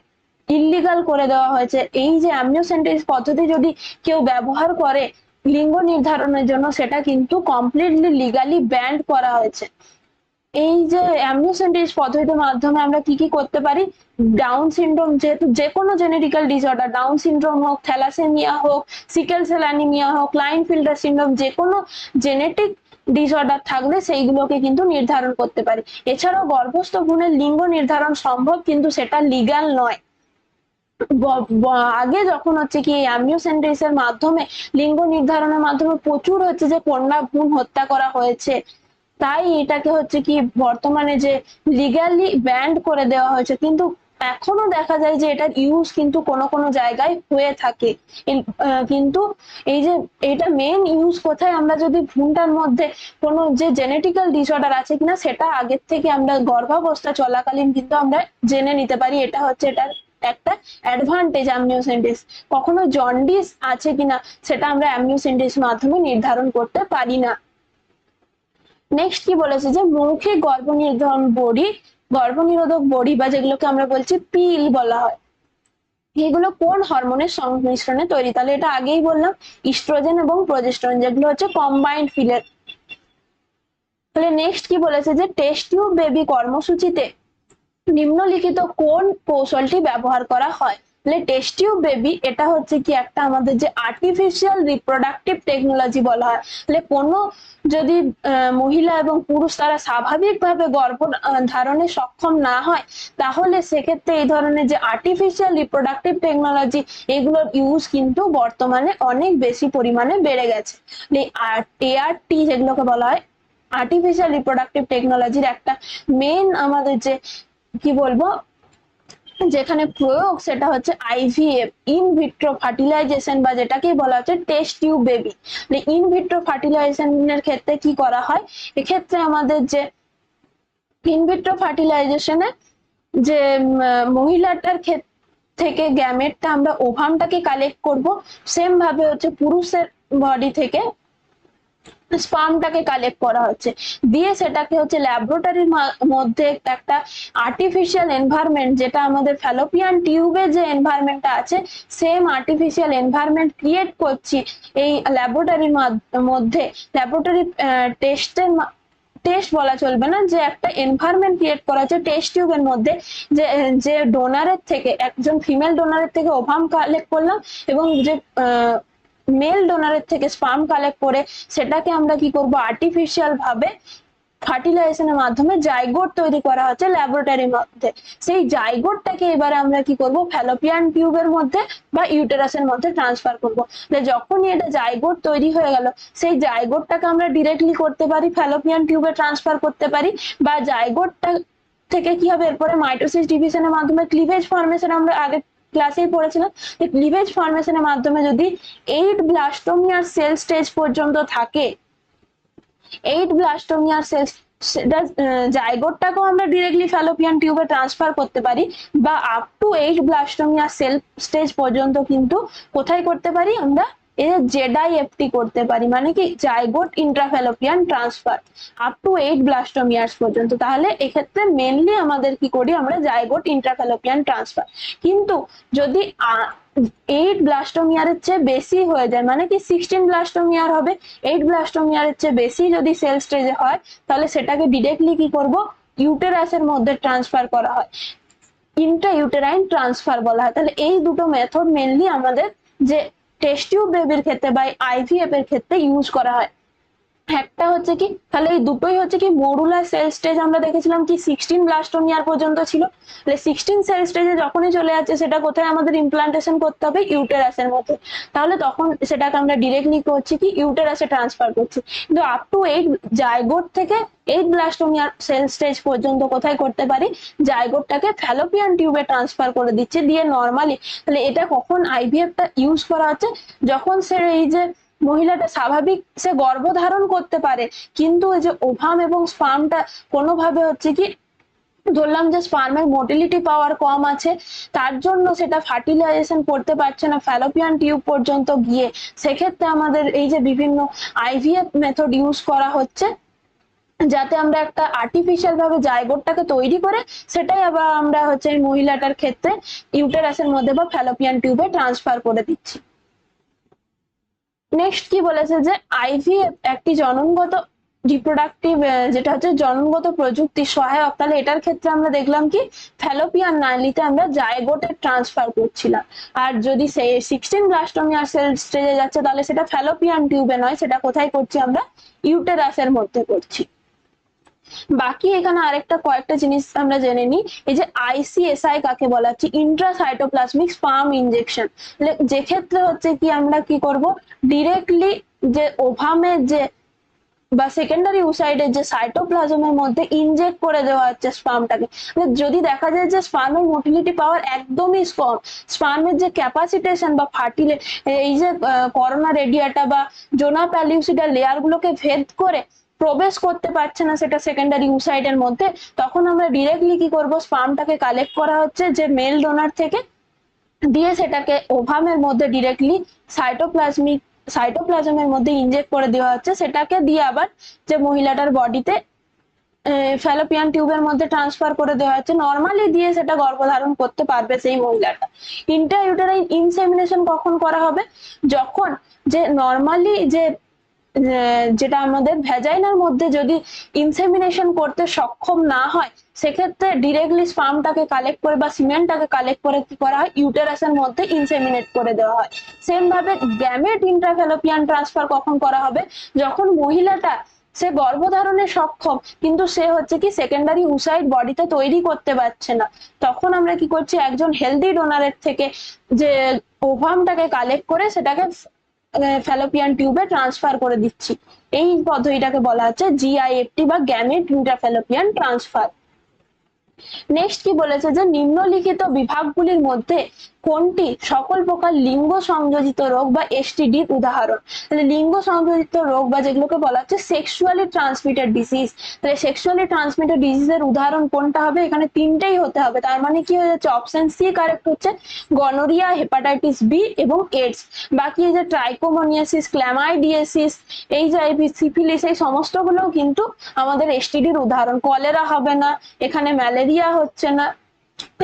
Speaker 1: ইল্লিগাল করে দেওয়া হয়েছে। এই যে অ্যামনিওসেন্টেসিস পদ্ধতি যদি কেউ ব্যবহার করে লিঙ্গ নির্ধারণের জন্য সেটা কিন্তু কমপ্লিটলি লিগালি ব্যান্ড করা হয়েছে। এই যে অ্যামনিওসেন্টেসিস পদ্ধতির মাধ্যমে আমরা কি কি করতে পারি, ডাউন সিনড্রোম যেহেতু যে কোনো জেনেটিক্যাল ডিসঅর্ডার, ডাউন সিনড্রোম হোক, থ্যালাসেমিয়া হোক, সিকেল সেল অ্যানিমিয়া হোক, ক্লাইনফিল্টার সিনড্রোম, যে কোনো জেনেটিক ডিসঅর্ডার থাকলে সেইগুলোকে কিন্তু নির্ধারণ করতে পারি। এছাড়াও গর্ভস্থ ভ্রূণের লিঙ্গ নির্ধারণ সম্ভব কিন্তু সেটা লিগ্যাল নয়। আগে যখন হচ্ছে কি অ্যামনিওসেন্টেসিসের মাধ্যমে লিঙ্গ নির্ধারণের মাধ্যমে প্রচুর হচ্ছে যে কন্যা ভ্রূণ হত্যা করা হয়েছে, তাই এটাকে হচ্ছে কি বর্তমানে যে লিগ্যালি ব্যান্ড করে দেওয়া হয়েছে, কিন্তু এখনো দেখা যায় যে এটার ইউজ কিন্তু কোনো কোনো জায়গায় হয়ে থাকে। কিন্তু এই যে এটা মেন ইউজ কোথায়, আমরা যদি ভ্রূণটার মধ্যে কোনো যে জেনেটিক্যাল ডিসঅর্ডার আছে কিনা সেটা আগের থেকে আমরা গর্ভাবস্থা চলাকালীন কিন্তু আমরা জেনে নিতে পারি, এটা হচ্ছে এটার একটা অ্যাডভান্টেজ অ্যামনিওসেন্টেসিস। কখনো জন্ডিস আছে কিনা সেটা আমরা অ্যামনিওসেন্টেসিস মাধ্যমে নির্ধারণ করতে পারি না। নেক্সট কি বলেছে যে মৌখিক গর্ভনিরোধক বড়ি বা যেগুলোকে আমরা বলছি পিল বলা হয়, এগুলো কোন হরমোনের সংমিশ্রণে তৈরি। তাহলে এটা আগেই বললাম ইস্ট্রোজেন এবং প্রজেস্টেরন, যেগুলো হচ্ছে কম্বাইন্ড পিলের। তাহলে নেক্সট কি বলেছে যে টেস্ট টিউব বেবি কর্মসূচিতে নিম্নলিখিত কোন কৌশলটি ব্যবহার করা হয়। টেস্ট টিউব বেবি এটা হচ্ছে কি একটা আমাদের যে আর্টিফিশিয়াল রিপ্রোডাক্টিভ টেকনোলজি বলা হয়। কোনো যদি মহিলা এবং পুরুষ তারা স্বাভাবিকভাবে গর্ভ ধারণে সক্ষম না হয় তাহলে সেক্ষেত্রে এই ধরনের যে আর্টিফিশিয়াল রিপ্রোডাক্টিভ টেকনোলজি এগুলোর ইউজ কিন্তু বর্তমানে অনেক বেশি পরিমাণে বেড়ে গেছে। ART যেগুলোকে বলা হয় আর্টিফিশিয়াল রিপ্রোডাক্টিভ টেকনোলজির একটা মেন আমাদের যে কি বলবো যেখানে প্রয়োগ সেটা হচ্ছে IVF, ইন ভিট্রো ফার্টিলাইজেশন, বা যেটাকে বলা হচ্ছে test tube baby. In vitro ফার্টিলাইজেশনের ক্ষেত্রে কি করা হয়, এক্ষেত্রে আমাদের যে ইন ভিট্রো ফার্টিলাইজেশনে যে মহিলাটার থেকে গ্যামেটটা আমরা ওভামটাকে কালেক্ট করব, সেম ভাবে হচ্ছে পুরুষের বডি থেকে স্পার্মটাকে কালেক্ট করা হচ্ছে, দিয়ে সেটাকে হচ্ছে ল্যাবরেটরির মধ্যে একটা আর্টিফিশিয়াল এনভায়রনমেন্ট, যেটা আমাদের ফ্যালোপিয়ান টিউবের যে এনভায়রনমেন্টটা আছে সেম আর্টিফিশিয়াল এনভায়রনমেন্ট ক্রিয়েট করছি এই ল্যাবরেটরির মধ্যে। ল্যাবরেটরি টেস্ট বলা চলবে না, যে একটা এনভায়রনমেন্ট ক্রিয়েট করা হচ্ছে টেস্ট টিউবের মধ্যে, যে ডোনারের থেকে একজন ফিমেল ডোনারের থেকে ওভাম কালেক্ট করলাম এবং যে মেল ডোনারের থেকে স্পার্ম কালেক্ট করে সেটাকে আমরা কি করব আর্টিফিশিয়াল ভাবে ফার্টিলাইজেশনের মাধ্যমে জাইগোট তৈরি করা হচ্ছে ল্যাবরেটরির মধ্যে। সেই জাইগোটটাকে এবারে আমরা কি করব ফ্যালোপিয়ান টিউবের মধ্যে বা ইউটেরাসের মধ্যে ট্রান্সফার করব। যখনই এটা জাইগোট তৈরি হয়ে গেল সেই জাইগোটটাকে আমরা ডিরেক্টলি করতে পারি ফ্যালোপিয়ান টিউবে ট্রান্সফার করতে পারি, বা জাইগোটটা থেকে কি হবে এরপরে মাইটোসিস ডিভিশনের মাধ্যমে ক্লিভেজ ফর্মেশন, আমরা আগে ক্লাসেই পড়েছিলাম যে ক্লিভেজ ফর্মেশনের মাধ্যমে যদি 8 ব্লাস্টোমিয়ার সেল স্টেজ পর্যন্ত থাকে, 8 ব্লাস্টোমিয়ার সেল সেটা জাইগোটটাকেও আমরা ডিরেক্টলি ফ্যালোপিয়ান টিউবে ট্রান্সফার করতে পারি, বা আপ টু 8 ব্লাস্টোমিয়ার সেল স্টেজ পর্যন্ত কিন্তু কোথায় করতে পারি আমরা এই যে জেডআইএফটি করতে পারি, মানে কি zygote intrafallopian transfer up to 8 blastomeres পর্যন্ত। তাহলে এক্ষেত্রে মেনলি আমাদের কি করি আমরা জাইগোট ইন্ট্রাফ্যালোপিয়ান ট্রান্সফার। কিন্তু যদি 8 ব্লাস্টম ইয়ারের চেয়ে বেশি হয়ে যায়, মানে কি 16 ব্লাস্টম ইয়ার হবে, 8 ব্লাস্টম ইয়ারের চেয়ে বেশি যদি সেল স্টেজে হয়, তাহলে সেটাকে ডিরেক্টলি কি করব, ইউটেরাসের মধ্যে ট্রান্সফার করা হয়, ইন্ট্রা ইউটেরাইন ট্রান্সফার বলা হয়। তাহলে এই দুটো মেথড মেনলি আমাদের যে টেস্ট টিউব বেবির ক্ষেত্রে বা আইভিএফ এর ক্ষেত্রে ইউজ করা হয়। একটা হচ্ছে কি, তাহলে এই দুটোই হচ্ছে কি মডুলার সেল স্টেজ আমরা দেখেছিলাম কি 16 ব্লাস্টম ইয়ার পর্যন্ত ছিল। তাহলে 16 সেল স্টেজে যখনই চলে যাচ্ছে সেটা কোথায় আমাদের ইমপ্লান্টেশন করতে হবে, ইউটেরাসের মধ্যে। তাহলে তখন সেটাকে আমরা ডিরেক্টলি করছি কি ইউটেরাসে ট্রান্সফার করছি। কিন্তু আপ টু 8 জাইগোট থেকে 8 ব্লাস্টম ইয়ার সেল স্টেজ পর্যন্ত কোথায় করতে পারি, জাইগোটটাকে ফ্যালোপিয়ান টিউবে ট্রান্সফার করে দিচ্ছে দিয়ে নরমালি। তাহলে এটা কখন আইভিএফটা ইউজ করা হচ্ছে, যখন সে এই যে মহিলাটা স্বাভাবিক সে গর্ভধারণ করতে পারে, কিন্তু এই যে ওভাম এবং স্পার্মটা কোনোভাবে হচ্ছে কি ধরলাম যে স্পার্মের মোটিলিটি পাওয়ার কম আছে, তার জন্য সেটা ফার্টিলাইজেশন করতে পারছে না ফ্যালোপিয়ান টিউব পর্যন্ত গিয়ে, সেক্ষেত্রে আমাদের এই যে বিভিন্ন আইভিএফ মেথড ইউজ করা হচ্ছে, যাতে আমরা একটা আর্টিফিশিয়াল ভাবে জাইগোটটাকে তৈরি করে সেটাই আবার আমরা হচ্ছে মহিলাটার ক্ষেত্রে ইউটেরাসের মধ্যে বা ফ্যালোপিয়ান টিউবে ট্রান্সফার করে দিচ্ছি। নেক্সট কি বলেছে যে আইভিএফ একটি জননগত রিপ্রোডাক্টিভ যেটা হচ্ছে জননগত প্রযুক্তি সহায়ক। তাহলে এটার ক্ষেত্রে আমরা দেখলাম কি ফ্যালোপিয়ান নালীতে আমরা জাইগোটে ট্রান্সফার করছিলাম, আর যদি 16 ব্লাস্টম ইয়ার সেল স্টেজে যাচ্ছে তাহলে সেটা ফ্যালোপিয়ান টিউবে নয়, সেটা কোথায় করছি আমরা, ইউটেরাসের মধ্যে করছি। বাকি এখানে আরেকটা কয়েকটা জিনিস আমরা জেনে নিই। এই যে আইসিএসআই কাকে বলা হচ্ছে, ইন্ট্রাসাইটোপ্লাজমিক স্পার্ম ইনজেকশন, যে ক্ষেত্রে হচ্ছে কি আমরা কি করব, ডিরেক্টলি যে ওভামের যে বা সেকেন্ডারি উসাইডের যে সাইটোপ্লাজমের মধ্যে ইনজেক্ট করে দেওয়া হচ্ছে স্পার্মটাকে। যদি দেখা যায় যে স্পার্মের মোটিলিটি পাওয়ার একদমই কম, স্পার্মের যে ক্যাপাসিটেশন বা ফার্টিলে এই যে করোনা রেডিয়াটা বা জোনা প্যালিউসিডা লেয়ার গুলোকে ভেদ করে প্রবেশ করতে পারছে না সেটা সেকেন্ডারি উসাইডের মধ্যে, তখন আমরা ডিরেক্টলি কি করব, স্পার্মটাকে কালেক্ট করা হচ্ছে যে মেল ডোনার থেকে, দিয়ে সেটাকে ওভামের মধ্যে ডিরেক্টলি সাইটোপ্লাজমের মধ্যে ইনজেক্ট করে দেওয়া হচ্ছে, সেটাকে দিয়ে আবার যে মহিলাটার বডিতে ফ্যালোপিয়ান টিউবের মধ্যে ট্রান্সফার করে দেওয়া হচ্ছে, নর্মালি দিয়ে সেটা গর্ভধারণ করতে পারবে সেই মহিলাটা। ইন্ট্রা-ইউটেরাইন ইনসেমিনেশন কখন করা হবে, যখন যে নর্মালি যে যেটা আমাদের ভ্যাজাইনার মধ্যে যদি ইনসেমিনেশন করতে সক্ষম না হয়, সেক্ষেত্রে ডিরেক্টলি স্পার্মটাকে কালেক্ট করে বা সিমেন্টটাকে কালেক্ট করে কি করা হয়, ইউটেরাসের মধ্যে ইনসেমিনেট করে দেওয়া হয়। সেম ভাবে গ্যামেট ইন্ট্রাফ্যালোপিয়ান ট্রান্সফার কখন করা হবে, যখন মহিলাটা সে গর্ভধারণে সক্ষম কিন্তু সে হচ্ছে কি সেকেন্ডারি উসাইড বডিতে তৈরি করতে পারছে না, তখন আমরা কি করছি, একজন হেলদি ডোনারের থেকে যে ওভামটাকে কালেক্ট করে সেটাকে ফ্যালোপিয়ান টিউবে ট্রান্সফার করে দিচ্ছি। এই পদ্ধতিটাকে বলা হচ্ছে জিআইএফটি বা গ্যামেট ইন্ট্রাফ্যালোপিয়ান ট্রান্সফার। নেক্সট কি বলেছে যে নিম্নলিখিত বিভাগগুলির মধ্যে কোনটি সকল প্রকার লিঙ্গ সংযোজিত রোগ বা এসটিডির উদাহরণ। তাহলে লিঙ্গ সংযোজিত রোগ বা যেগুলোকে বলা হচ্ছে সেক্সুয়ালি ট্রান্সমিটেড ডিজিজ, তাহলে সেক্সুয়ালি ট্রান্সমিটেড ডিজিজের উদাহরণ কোনটা হবে, এখানে তিনটেই হতে হবে। তার মানে কি হয়ে যাচ্ছে, অপশন সি কারেক্ট হচ্ছে, গনোরিয়া, হেপাটাইটিস বি এবং এডস। বাকি এই যে ট্রাইকোমোনিয়াসিস, ক্ল্যামাইডিয়াসিস, এইচআইভি, সিফিলিস, এই সমস্তগুলোও কিন্তু আমাদের এসটিডির উদাহরণ। কলেরা হবে না, এখানে ম্যালেরিয়া হচ্ছে না,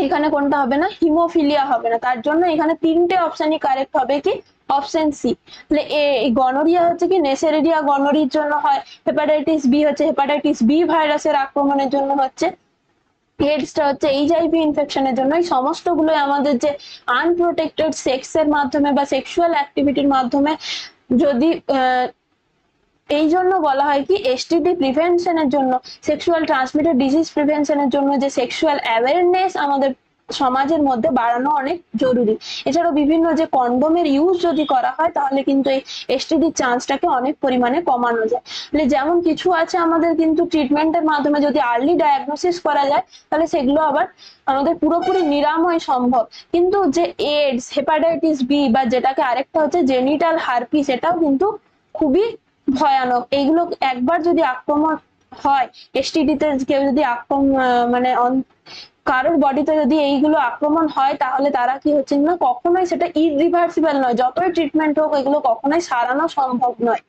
Speaker 1: এখানে কোনটা হবে না, হিমোফিলিয়া হবে না। তার জন্য এখানে তিনটে অপশনই কারেক্ট হবে কি, অপশন সি। তাহলে এই গনোরিয়া হচ্ছে কি নেসেরেরিয়া গনোরির জন্য হয়, হেপাটাইটিস বি হচ্ছে হেপাটাইটিস বি ভাইরাসের আক্রমণের জন্য হচ্ছে, এডসটা হচ্ছে এইচআইভি ইনফেকশনের জন্য। এই সমস্তগুলোই আমাদের যে আনপ্রোটেক্টেড সেক্সের মাধ্যমে বা সেক্সুয়াল অ্যাক্টিভিটির মাধ্যমে যদি এই জন্য বলা হয় কি এসটিডি প্রিভেনশনের জন্য, সেক্সুয়াল ট্রান্সমিটেড ডিজিজ প্রিভেনশনের জন্য যে সেক্সুয়াল অ্যাওয়ারনেস আমাদের সমাজের মধ্যে বাড়ানো অনেক জরুরি। এছাড়াও বিভিন্ন যে কন্ডোমের ইউজ যদি করা হয় তাহলে কিন্তু এই এসটিডির চান্সটাকে অনেক পরিমাণে কমানো যায়। মানে যেমন কিছু আছে আমাদের কিন্তু ট্রিটমেন্টের মাধ্যমে যদি আর্লি ডায়াগনোসিস করা যায় তাহলে সেগুলো আবার আমাদের পুরোপুরি নিরাময় সম্ভব। কিন্তু যে এডস, হেপাটাইটিস বি বা যেটাকে আরেকটা হচ্ছে জেনিটাল হারপিস, এটাও কিন্তু খুবই ভয়ানক। এইগুলো একবার যদি আক্রমণ হয়, এসটিডিতে কেউ যদি আক্রমণ মানে কারোর বডিতে যদি এইগুলো আক্রমণ হয় তাহলে তারা কি হচ্ছে না, কখনোই সেটা ইরিভার্সিবল নয়, যতই ট্রিটমেন্ট হোক এগুলো কখনোই সারানো সম্ভব নয়।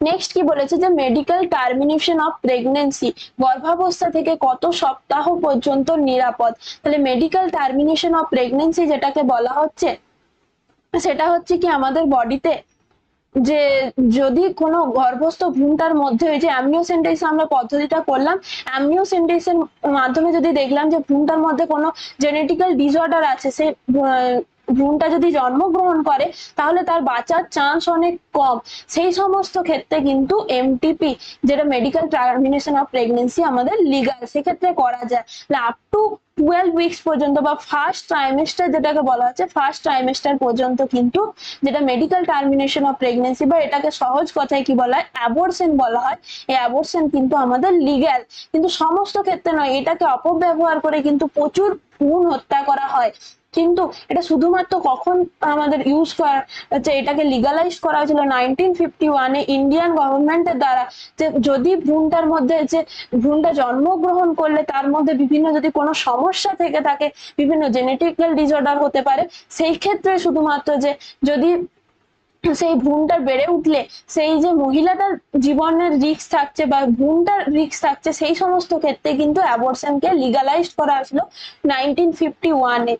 Speaker 1: নেক্সট কি বলেছে যে মেডিকেল টার্মিনেশন অফ প্রেগনেন্সি, গর্ভাবস্থা থেকে কত সপ্তাহ পর্যন্ত নিরাপদ। তাহলে মেডিকেল টার্মিনেশন অফ প্রেগনেন্সি যেটাকে বলা হচ্ছে সেটা হচ্ছে কি আমাদের বডিতে যে যদি কোনো গর্ভস্থ ভ্রূণটার মধ্যে ওই যে অ্যামনিওসেন্টেসিস আমরা পদ্ধতিটা করলাম, অ্যামনিওসেন্টেসিসের মাধ্যমে যদি দেখলাম যে ভ্রূণটার মধ্যে কোনো জেনেটিক্যাল ডিসঅর্ডার আছে, সে ভ্রূণটা যদি জন্মগ্রহণ করে তাহলে তার বাঁচার চান্স অনেক কম। সেই সমস্ত ক্ষেত্রে কিন্তু এমটিপি যেটা মেডিকেল টার্মিনেশন অফ প্রেগনেন্সি আমাদের লিগাল, সেক্ষেত্রে করা যায়। আপ টু 12 উইকস পর্যন্ত বা ফার্স্ট ট্রাইমেস্টার যেটাকে বলা হচ্ছে, ফার্স্ট ট্রাইমেস্টার পর্যন্ত কিন্তু যেটা মেডিকেল টার্মিনেশন অফ প্রেগনেন্সি বা এটাকে সহজ কথায় কি বলা হয়, অ্যাবর্শন বলা হয়, এই অ্যাবর্শন কিন্তু আমাদের লিগ্যাল। কিন্তু সমস্ত ক্ষেত্রে নয়, এটাকে অপব্যবহার করে কিন্তু প্রচুর ভ্রূণ হত্যা করা হয়। কিন্তু এটা শুধুমাত্র কখন আমাদের ইউজ করা হচ্ছে, এটাকে লিগালাইজ করা হয়েছিল 1951-এ ইন্ডিয়ান গভর্নমেন্টের দ্বারা, যে যদি ভ্রূণটার মধ্যে যে ভ্রূণটা জন্মগ্রহণ করলে তার মধ্যে বিভিন্ন যদি কোনো সমস্যা থেকে থাকে, বিভিন্ন জেনেটিক্যাল ডিসঅর্ডার হতে পারে, সেই ক্ষেত্রে শুধুমাত্র যে যদি সেই ভ্রূণটা বেড়ে উঠলে সেই যে মহিলাটার জীবনের রিস্ক থাকছে বা ভ্রূণটার রিস্ক থাকছে, সেই সমস্ত ক্ষেত্রে কিন্তু অ্যাবর্শনকে লিগালাইজ করা হয়েছিল 1951-এ।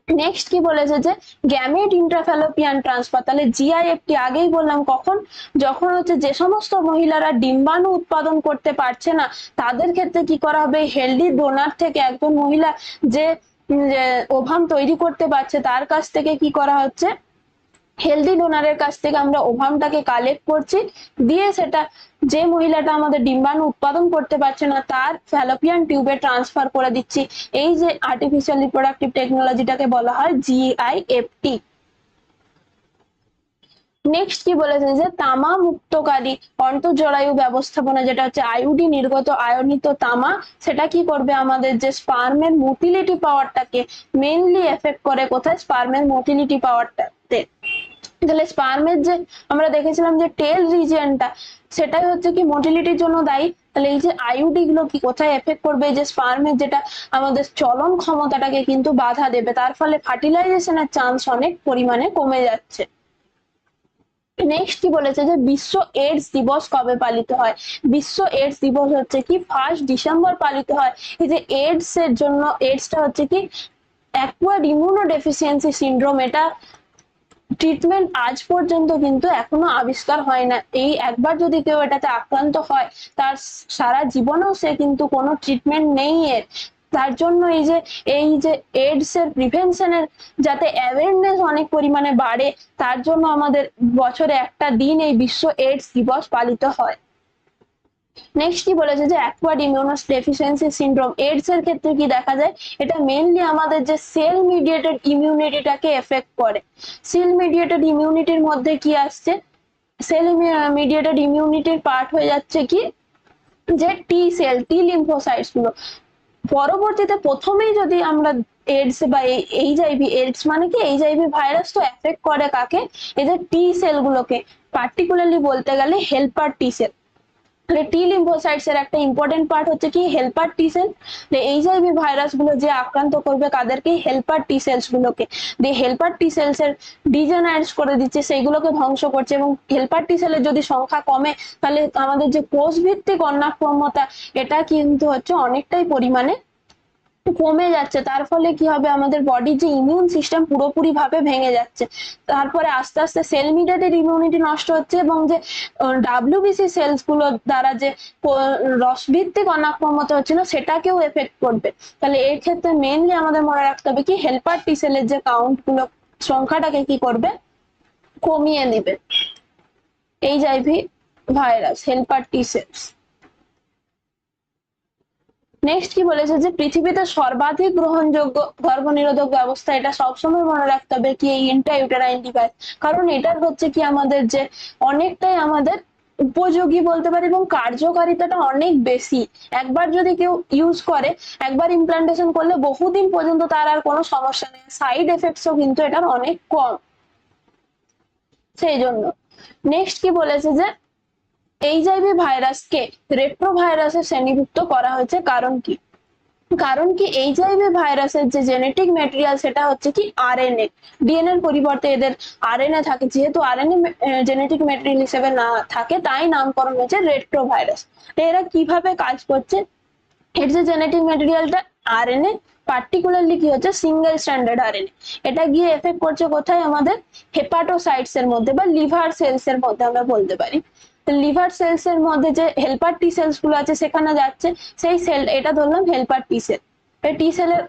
Speaker 1: নেক্সট কি বলেছে যে গ্যামেট ইন্ট্রাফ্যালোপিয়ান ট্রান্সফার, তাহলে জিআইএফটি আগেই বললাম কখন, যখন হচ্ছে যে সমস্ত মহিলারা ডিম্বাণু উৎপাদন করতে পারছে না তাদের ক্ষেত্রে কি করা হবে, হেলদি ডোনার থেকে একজন মহিলা যে ওভাম তৈরি করতে পারছে তার কাছ থেকে কি করা হচ্ছে, হেলদি ডোনারের কাছ থেকে আমরা ওভামটাকে কালেক্ট করছি, দিয়ে সেটা যে মহিলাটা আমাদের ডিম্বাণু উৎপাদন করতে পারছে না তার ফ্যালোপিয়ান টিউবে ট্রান্সফার করে দিচ্ছি। এই যে আর্টিফিশিয়াল রিপ্রোডাক্টিভ টেকনোলজিটাকে বলা হয় জিআইএফটি। নেক্সট কি বলেছে যে তামা মুক্তকারী অন্তর্জরায়ু ব্যবস্থাপনা, যেটা হচ্ছে আইউডি নির্গত আয়নিত তামা, সেটা কি করবে আমাদের যে স্পার্মের মোটিলিটি পাওয়ারটাকে মেইনলি এফেক্ট করে, কোথায়, স্পার্মের মোটিলিটি পাওয়ারটাতে। তাহলে স্পার্মের যে আমরা দেখেছিলাম যে টেল রিজিয়নটা, সেটাই হচ্ছে কি মোটিলিটির জন্য দায়ী। তাহলে এই যে আইউডি গুলো কি কোথায় এফেক্ট করবে, যে স্পার্মের যেটা আমাদের চলন ক্ষমতাটাকে কিন্তু বাধা দেবে, তার ফলে ফার্টিলাইজেশনের চান্স অনেক পরিমাণে কমে যাচ্ছে। নেক্সট কি বলেছে যে বিশ্ব এইডস দিবস কবে পালিত হয়, বিশ্ব এইডস দিবস হচ্ছে কি 1 ডিসেম্বর পালিত হয়। এই যে এইডস এর জন্য, এইডসটা হচ্ছে কি অ্যাকুয়ার্ড ইমিউনোডেফিসিয়েন্সি সিনড্রোম, এটা ট্রিটমেন্ট আজ পর্যন্ত কিন্তু এখনো আবিষ্কার হয় না। এই একবার যদি কেউ এটাতে আক্রান্ত হয় তার সারা জীবনেও সে কিন্তু কোনো ট্রিটমেন্ট নেই এর। তার জন্য এই যে এইডস এর প্রিভেনশনের যাতে অ্যাওয়ারনেস অনেক পরিমাণে বাড়ে, তার জন্য আমাদের বছরে একটা দিন এই বিশ্ব এইডস দিবস পালিত হয়। নেক্সট কি বলেছে যে অ্যাকুয়ার্ড ইমিউনোডেফিসিয়েন্সি সিনড্রোম, এইডস এর ক্ষেত্রে কি দেখা যায়, এটা মেইনলি আমাদের যে সেল মিডিয়েটেড ইমিউনিটিটাকে এফেক্ট করে। সেল মিডিয়েটেড ইমিউনিটির মধ্যে কি আসছে, সেল মিডিয়েটেড ইমিউনিটির পার্ট হয়ে যাচ্ছে কি যে টি সেল, টি লিম্ফোসাইটস গুলো। পরবর্তীতে প্রথমেই যদি আমরা এইডস বা এইচআইভি, এইডস মানে কি এইচআইভি ভাইরাস তো এফেক্ট করে কাকে, এদের টি সেল গুলোকে, পার্টিকুলারলি বলতে গেলে হেল্পার টি সেল। টি লিম্ফোসাইটস এর একটা ইম্পর্টেন্ট পার্ট হচ্ছে কি হেল্পার টি সেল। এইচআইভি ভাইরাস গুলো যে আক্রান্ত করবে কাদেরকে, হেল্পার টি সেলস গুলোকে, দিয়ে হেল্পার টি সেলস এর ডিজেনারেট করে দিচ্ছে, সেইগুলোকে ধ্বংস করছে। এবং হেল্পার টি সেলের যদি সংখ্যা কমে তাহলে আমাদের যে কোষ ভিত্তিক অন্যান্য ক্ষমতা, এটা কিন্তু হচ্ছে অনেকটাই পরিমাণে কমে যাচ্ছে। তার ফলে কি হবে, আমাদের বডির যে ইমিউন সিস্টেম পুরোপুরি ভাবে ভেঙে যাচ্ছে। তারপরে আস্তে আস্তে সেল মিডিয়েটেড ইমিউনিটি নষ্ট হচ্ছে এবং যে ডাব্লিউবিসি সেলস গুলো দ্বারা যে রসভিত্তিক অনাক্রমতা হচ্ছিল সেটাকেও এফেক্ট করবে। তাহলে এর ক্ষেত্রে মেইনলি আমাদের মনে রাখতে হবে কি হেল্পার টি সেলের যে কাউন্ট গুলো, সংখ্যাটাকে কি করবে, কমিয়ে দিবে। এইচআইভি ভাইরাস, হেল্পার টি সেলস। নেক্সট কি বলেছে যে পৃথিবীতে সর্বাধিক গ্রহণযোগ্য গর্ভনিরোধক ব্যবস্থা, এটা সবসময় মনে রাখতে হবে কি এই ইন্ট্রাইউটেরাইন ডিভাইস। কারণ এটার হচ্ছে কি আমাদের যে অনেকটাই আমাদের উপযোগী বলতে পারি এবং কার্যকারিতাটা অনেক বেশি। একবার যদি কেউ ইউজ করে, একবার ইমপ্লান্টেশন করলে বহুদিন পর্যন্ত তার আর কোনো সমস্যা নেই, সাইড এফেক্টসও কিন্তু এটার অনেক কম, সেই জন্য। নেক্সট কি বলেছে যে এইচআইভি ভাইরাসকে রেট্রোভাইরাসে শ্রেণীভুক্ত করা হয়েছে, কারণ কি, কারণ কি এইচআইভি ভাইরাসের যে জেনেটিক মেটেরিয়াল সেটা হচ্ছে কি আরএনএ, ডিএনএ এর পরিবর্তে এদের আরএনএ থাকে, যেহেতু আরএনএ জেনেটিক মেটেরিয়াল হিসেবে না থাকে তাই নামকরণ হয়েছে রেট্রোভাইরাস। এরা কিভাবে কাজ করছে, এর যে জেনেটিক মেটেরিয়ালটা আরএনএ, পার্টিকুলারলি কি হচ্ছে সিঙ্গেল স্ট্যান্ডার্ড আরএনএ, এটা গিয়ে এফেক্ট করছে কোথায়, আমাদের হেপাটোসাইটস এর মধ্যে বা লিভার সেলস এর মধ্যে আমরা বলতে পারি। লিভার সেলস এর মধ্যে যে হেল্পার টি সেলস গুলো আছে সেখানে যাচ্ছে, সেই সেল, এটা ধরলাম হেল্পার টি সেল, এই টি সেলের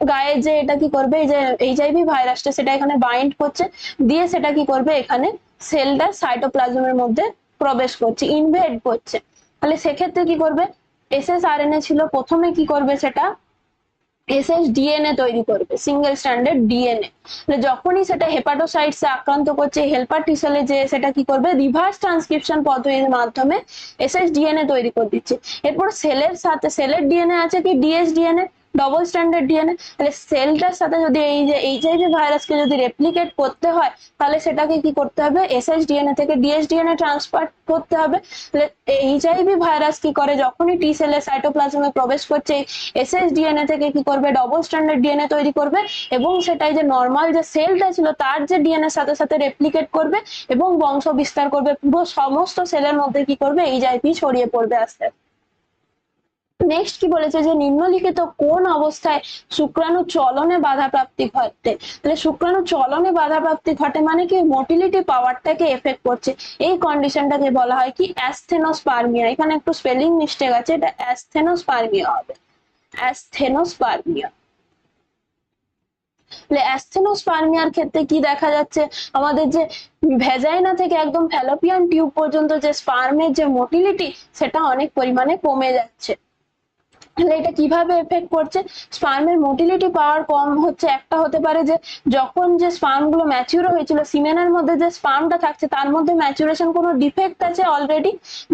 Speaker 1: গায়ে যে এটা কি করবে, এই যে এইচআইভি ভাইরাসটা সেটা এখানে বাইন্ড করছে, দিয়ে সেটা কি করবে এখানে সেলটা সাইটোপ্লাজমের মধ্যে প্রবেশ করছে, ইনভেড করছে। তাহলে সেক্ষেত্রে কি করবে, এসএসআরএনএ ছিল, প্রথমে কি করবে সেটা এসএসডিএনএ তৈরি করবে, সিঙ্গেল স্ট্যান্ডার্ড ডিএনএ। যখনই সেটা হেপাটোসাইটসে আক্রান্ত করছে হেল্পার টি সেলে, যে সেটা কি করবে রিভার্স ট্রান্সক্রিপশন পদ্ধতির মাধ্যমে এসএসডিএনএ তৈরি করে দিচ্ছে। এরপর সেলের সাথে, সেলের ডিএনএ আছে কি ডিএসডিএনএ, ডবল স্ট্যান্ডার্ড ডিএনএ। তাহলে সেলটার সাথে যদি এই যে এইচআইভি ভাইরাসকে যদি রেপ্লিকেট করতে হয় তাহলে সেটাকে কি করতে হবে, এসএসডিএনএ থেকে ডিএসডিএনএ ট্রান্সফার করতে হবে। তাহলে এইচআইভি ভাইরাস কি করে, যখনই টি সেলের সাইটোপ্লাজমে প্রবেশ করছে এসএসডিএনএ থেকে কি করবে ডবল স্ট্যান্ডার্ড ডিএনএ তৈরি করবে, এবং সেটাই যে নর্মাল যে সেলটা ছিল তার যে ডিএনএ সাথে সাথে রেপ্লিকেট করবে এবং বংশ বিস্তার করবে, পুরো সমস্ত সেলের মধ্যে কি করবে এইচআইভি ছড়িয়ে পড়বে আস্তে আস্তে। নেক্সট কি বলেছে, যে নিম্নলিখিত কোন অবস্থায় শুক্রাণু চলনে বাধাপ্রাপ্তি ঘটে। তাহলে শুক্রাণু চলনে বাধাপ্রাপ্তি ঘটে মানে কি মোটিলিটি পাওয়ারটাকে এফেক্ট করছে, এই কন্ডিশনটাকে বলা হয় কি অ্যাসথেনোস্পার্মিয়া। এখানে একটু স্পেলিং মিস্টেক আছে, এটা অ্যাসথেনোস্পার্মিয়া হবে, অ্যাসথেনোস্পার্মিয়া। অ্যাসথেনোস্পার্মিয়ার ক্ষেত্রে কি দেখা যাচ্ছে, আমাদের যে ভেজাইনা থেকে একদম ফ্যালোপিয়ান টিউব পর্যন্ত যে স্পার্মের যে মোটিলিটি সেটা অনেক পরিমাণে কমে যাচ্ছে। তাহলে এটা কিভাবে এফেক্ট করছে, স্পার্মের মোটিলিটি পাওয়ার কম হচ্ছে, একটা হতে পারে যে যখন যে স্পার্ম গুলো ম্যাচিউর হয়েছিল, সিমেনের মধ্যে যে স্পার্মটা থাকছে তার মধ্যে ম্যাচুরেশন কোনো ডিফেক্ট আছে অলরেডি,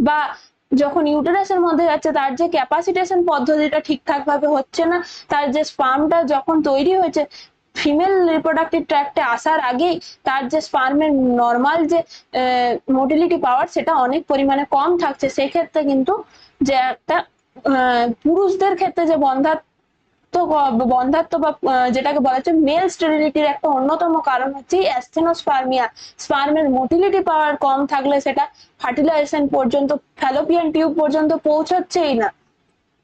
Speaker 1: বা যখন ইউটেরাসের মধ্যে যাচ্ছে তার যে ক্যাপাসিটেশন পদ্ধতিটা ঠিকঠাক ভাবে হচ্ছে না, তার যে স্পার্মটা যখন তৈরি হয়েছে ফিমেল রিপ্রোডাক্টিভ ট্র্যাক্টে আসার আগেই তার যে স্পার্মের নর্মাল যে মোটিলিটি পাওয়ার সেটা অনেক পরিমাণে কম থাকছে, সেক্ষেত্রে কিন্তু যে একটা পুরুষদের ক্ষেত্রে যে বন্ধাত্ব বা যেটাকে বলা হচ্ছে মেল স্টেরিলিটির একটা অন্যতম কারণ হচ্ছে অ্যাসথেনোস্পার্মিয়া। স্পার্মের মোটিলিটি পাওয়ার কম থাকলে সেটা ফার্টিলাইজেশন পর্যন্ত, ফ্যালোপিয়ান টিউব পর্যন্ত পৌঁছচ্ছেই না।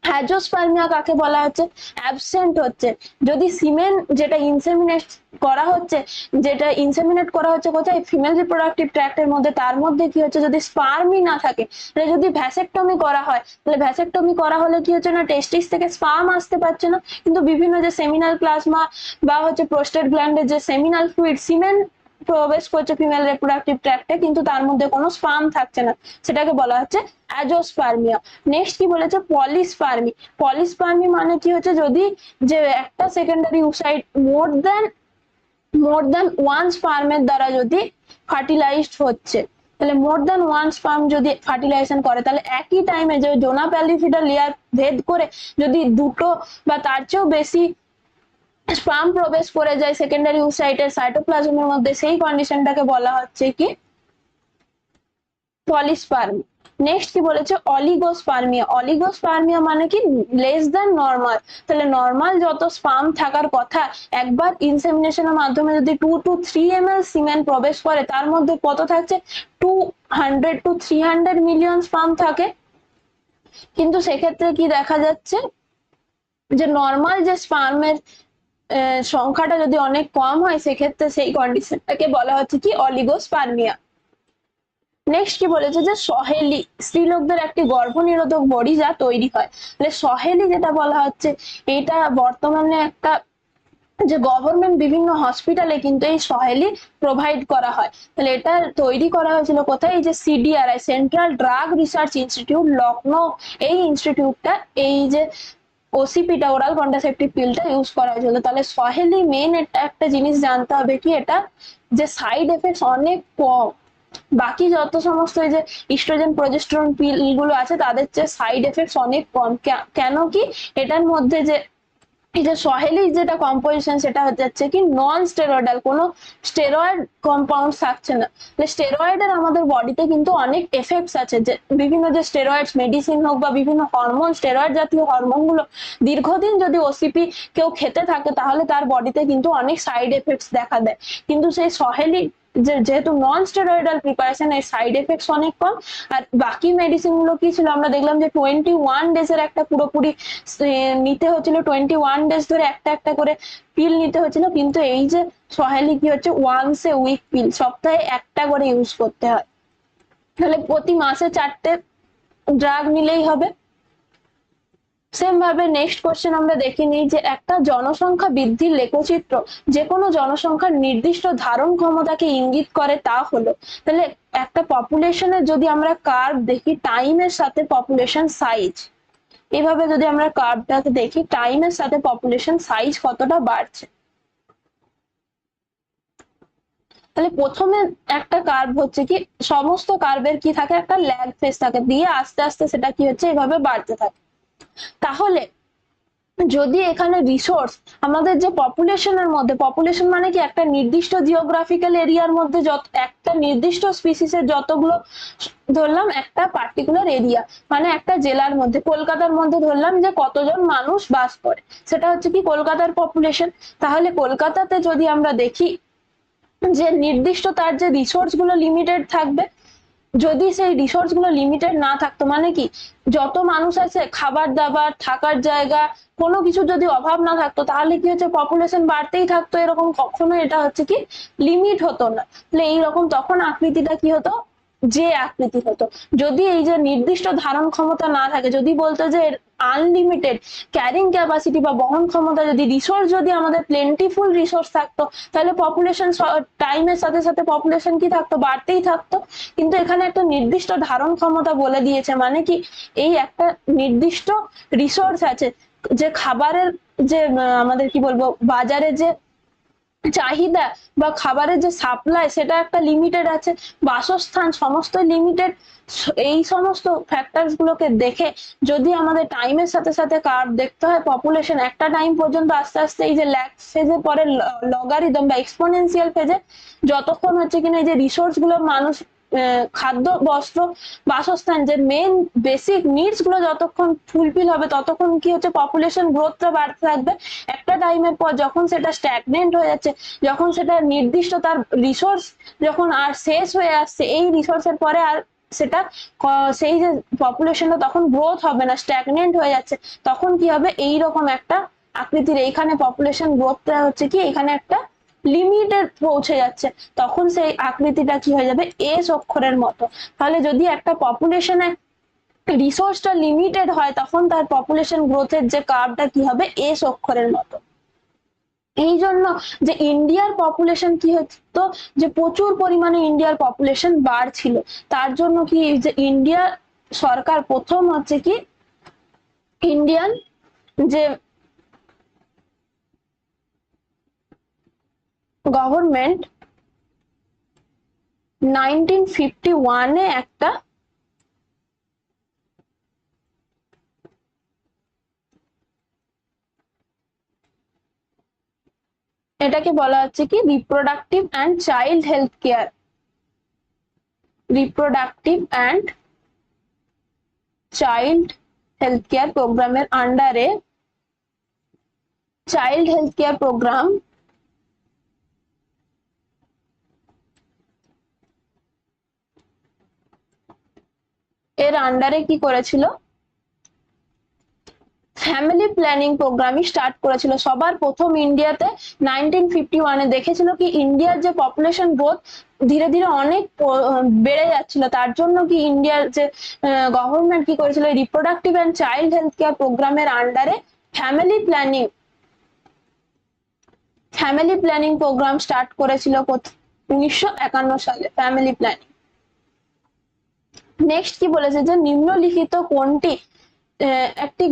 Speaker 1: হ্যাজোস্পার্মিয়া কাকে বলা হচ্ছে, অ্যাবসেন্ট হচ্ছে, যদি সিমেন যেটা ইনসেমিনেট করা হচ্ছে, যেটা ইনসেমিনেট করা হচ্ছে কোথায় ফিমেল রিপ্রোডাক্টিভ ট্র্যাক্টের মধ্যে, তার মধ্যে কি হচ্ছে যদি স্পার্মই না থাকে, তাহলে যদি ভ্যাসেক্টমি করা হয়, তাহলে ভ্যাসেক্টমি করা হলে কি হচ্ছে না টেস্টিস থেকে স্পার্ম আসতে পারছে না, কিন্তু বিভিন্ন যে সেমিনাল প্লাজমা বা হচ্ছে প্রোস্টেট গ্ল্যান্ডের যে সেমিনাল ফ্লুইড, সিমেন প্রবেশ করছে ফিমেল রিপ্রোডাক্টিভ ট্র্যাক্টে কিন্তু তার মধ্যে কোনো স্পার্ম থাকছে না, সেটাকে বলা হচ্ছে অ্যাজোস্পার্মিয়া। নেক্সট কি বলেছে, পলিস্পার্মি। পলিস্পার্মি মানে কি হচ্ছে, যদি যে একটা সেকেন্ডারি ওসাইট মোর দেন ওয়ান স্পার্মের দ্বারা যদি ফার্টিলাইজড হচ্ছে, তাহলে মোর দেন ওয়ান স্পার্ম যদি ফার্টিলাইজেশন করে তাহলে একই টাইমে যে ডোনা প্যালিফিডা লেয়ার ভেদ করে যদি দুটো বা তার চেয়েও বেশি স্পার্ম প্রবেশ করে যায় সেকেন্ডারি ওসাইটের সাইটোপ্লাজমের মধ্যে, সেই কন্ডিশনটাকে বলা হচ্ছে কি পলিস্পার্মি। নেক্সট কি বলেছে, অলিগোস্পার্মিয়া। অলিগোস্পার্মিয়া মানে কি লেস দ্যান নর্মাল, তাহলে নর্মাল যত স্পার্ম থাকার কথা একবার ইনসেমিনেশনের মাধ্যমে যদি 2 to 3 ml সিমেন প্রবেশ করে তার মধ্যে কত থাকছে 200 to 300 মিলিয়ন স্পার্ম থাকে। কিন্তু সেক্ষেত্রে কি দেখা যাচ্ছে যে নর্মাল যে স্পার্মের সংখ্যাটা যদি অনেক কম হয় সেক্ষেত্রে সেই কন্ডিশনটাকে বলা হচ্ছে কি অলিগোস্পার্মিয়া। নেক্সট কি বলেছে, যে সহেলি, স্ত্রীলোকদের একটি গর্ভনিরোধক বড়ি যা তৈরি হয়। তাহলে সহেলি যেটা বলা হচ্ছে, এটা বর্তমানে একটা যে গভর্নমেন্ট বিভিন্ন হসপিটালে কিন্তু এই সহেলি প্রোভাইড করা হয়। তাহলে এটা তৈরি করা হয়েছিল কোথায়, এই যে CDRI, central drug research institute, Lucknow, এই ইনস্টিটিউটটা এই যে ওসিপিটা, ওরাল কন্ট্রাসেপটিভ পিলটা ইউজ করা হয়েছিল। তাহলে সহেলি মেন এটা একটা জিনিস জানতে হবে কি, এটা যে সাইড এফেক্টস অনেক কম, বাকি যত সমস্ত এই যে ইস্ট্রোজেন প্রজেস্টেরন পিল গুলো আছে তাদের চেয়ে সাইড এফেক্টস অনেক কম। কেন কি, এটার মধ্যে যে এই যে সহেলি যেটা কম্পোজিশন সেটা হচ্ছে যাচ্ছে কি নন স্টেরয়েডাল, কোনো স্টেরয়েড কম্পাউন্ড থাকছে না। স্টেরয়েডের আমাদের বডিতে কিন্তু অনেক এফেক্টস আছে, যে বিভিন্ন যে স্টেরয়েডস মেডিসিন হোক বা বিভিন্ন হরমোন, স্টেরয়েড জাতীয় হরমোন গুলো দীর্ঘদিন যদি ওসিপি কেউ খেতে থাকে তাহলে তার বডিতে কিন্তু অনেক সাইড এফেক্টস দেখা দেয়। কিন্তু সেই সহেলি যেহেতু নন স্টেরয়েডাল প্রিপারেশন, এর সাইড এফেক্টস অনেক কম। আর বাকি মেডিসিন গুলো কি ছিল, আমরা দেখলাম যে 21 ডেজের একটা পুরোপুরি নিতে হচ্ছিল, 21 ডেজ ধরে একটা একটা করে পিল নিতে হচ্ছিল। কিন্তু এই যে সহেলি কি হচ্ছে, ওয়ান্স এ উইক পিল, সপ্তাহে একটা করে ইউজ করতে হয়, তাহলে প্রতি মাসে 4টে ড্রাগ নিলেই হবে। সেম ভাবে নেক্সট কোশ্চেন আমরা দেখে নিই যে একটা জনসংখ্যা বৃদ্ধির লেখচিত্র যে কোনো জনসংখ্যার নির্দিষ্ট ধারণ ক্ষমতাকে ইঙ্গিত করে তা হলো, তাহলে একটা পপুলেশনের যদি আমরা কার্ভ দেখি টাইমের সাথে পপুলেশন সাইজ, এভাবে যদি আমরা কার্ভটাকে দেখি টাইমের সাথে পপুলেশন সাইজ কতটা বাড়ছে, তাহলে প্রথমে একটা কার্ভ হচ্ছে কি, সমস্ত কার্ভের কি থাকে, একটা ল্যাগ ফেজ থাকে, দিয়ে আস্তে আস্তে সেটা কি হচ্ছে এভাবে বাড়তে থাকে। তাহলে যদি এখানে রিসোর্স আমাদের যে পপুলেশনের মধ্যে, পপুলেশন মানে কি একটা নির্দিষ্ট জিওগ্রাফিক্যাল এরিয়ার মধ্যে যত একটা নির্দিষ্ট স্পিসিসের যতগুলো, ধরলাম একটা পার্টিকুলার এরিয়া মানে একটা জেলার মধ্যে, কলকাতার মধ্যে ধরলাম যে কতজন মানুষ বাস করে, সেটা হচ্ছে কি কলকাতার পপুলেশন। তাহলে কলকাতাতে যদি আমরা দেখি যে নির্দিষ্ট তার যে রিসোর্স গুলো লিমিটেড থাকবে, যদি সেই রিসোর্স গুলো লিমিটেড না থাকতো, মানে কি যত মানুষ আছে খাবার দাবার থাকার জায়গা কোনো কিছু যদি অভাব না থাকতো, তাহলে কি হচ্ছে পপুলেশন বাড়তেই থাকতো, এরকম কখনো এটা হচ্ছে কি লিমিট হতো না। তাহলে এইরকম তখন আকৃতিটা কি হতো, যে আকৃতি হতো। যদি এই যে নির্দিষ্ট ধারণ ক্ষমতা না থাকে, যদি বলতো যে আনলিমিটেড ক্যারিং ক্যাপাসিটি বা বহন ক্ষমতা, যদি রিসোর্স যদি আমাদের প্লেন্টিফুল রিসোর্স থাকতো, তাহলে পপুলেশন টাইমের সাথে সাথে পপুলেশন কি থাকতো, বাড়তেই থাকতো। কিন্তু এখানে একটা নির্দিষ্ট ধারণ ক্ষমতা বলে দিয়েছে, মানে কি এই একটা নির্দিষ্ট রিসোর্স আছে, যে খাবারের যে আমাদের কি বলবো বাজারে যে চাহিদা বা খাবারের যে সাপ্লাই সেটা একটা লিমিটেড আছে, বাসস্থান সমস্ত লিমিটেড। এই সমস্ত ফ্যাক্টরস গুলোকে দেখে যদি আমাদের টাইমের সাথে সাথে কার্ভ দেখতে হয়, পপুলেশন একটা টাইম পর্যন্ত আস্তে আস্তে এই যে ল্যাগ ফেজে পরে লগারিদম বা এক্সপোনেনশিয়াল ফেজে, যতক্ষণ হচ্ছে কিনা এই যে রিসোর্স গুলো মানুষ খাদ্য বস্ত্র বাসস্থান যে মেন বেসিক নিডস গুলো যতক্ষণ ফুলফিল হবে, ততক্ষণ কি হচ্ছে পপুলেশন গ্রোথটা বাড়তে থাকবে। একটা টাইমের পর যখন সেটা স্ট্যাগনেন্ট হয়ে যাচ্ছে, যখন সেটা নির্দিষ্ট তার রিসোর্স যখন আর শেষ হয়ে আসছে, এই রিসোর্সের পরে আর সেটা সেই যে পপুলেশনটা তখন গ্রোথ হবে না, স্ট্যাগনেন্ট হয়ে যাচ্ছে, তখন কি হবে এইরকম একটা আকৃতির, এইখানে পপুলেশন গ্রোথটা হচ্ছে কি এখানে একটা লিমিটে পৌঁছে যাচ্ছে, তখন সেই আকৃতিটা কি হয়ে যাবে এস অক্ষরের মতো। তাহলে যদি একটা পপুলেশনে রিসোর্সটা লিমিটেড হয়, তখন তার পপুলেশন গ্রোথের যে কার্ভটা কি হবে এস অক্ষরের মতো। এই জন্য যে ইন্ডিয়ার পপুলেশন কি হতো, যে প্রচুর পরিমাণে ইন্ডিয়ার পপুলেশন বাড়ছিল, তার জন্য কি যে ইন্ডিয়া সরকার প্রথম হচ্ছে কি ইন্ডিয়ান যে গভর্নমেন্ট 1951-এ একটা এটাকে বলা হচ্ছে কি reproductive and child health care, reproductive and child health care প্রোগ্রামের আন্ডারে চাইল্ড হেলথ কেয়ার প্রোগ্রাম এর আন্ডারে কি করেছিল, ফ্যামিলি প্ল্যানিং প্রোগ্রামই স্টার্ট করেছিল সবার প্রথম ইন্ডিয়াতে 1951-এ। দেখেছিল কি ইন্ডিয়ার যে পপুলেশন গ্রোথ ধীরে ধীরে অনেক বেড়ে যাচ্ছিল, তার জন্য কি ইন্ডিয়ার যে গভর্নমেন্ট কি করেছিল, reproductive and child health care প্রোগ্রামের আন্ডারে ফ্যামিলি প্ল্যানিং প্রোগ্রাম স্টার্ট করেছিল 1951 সালে, ফ্যামিলি প্ল্যানিং। নেক্সট কি বলেছে যে নিম্নলিখিত কোনটি একটি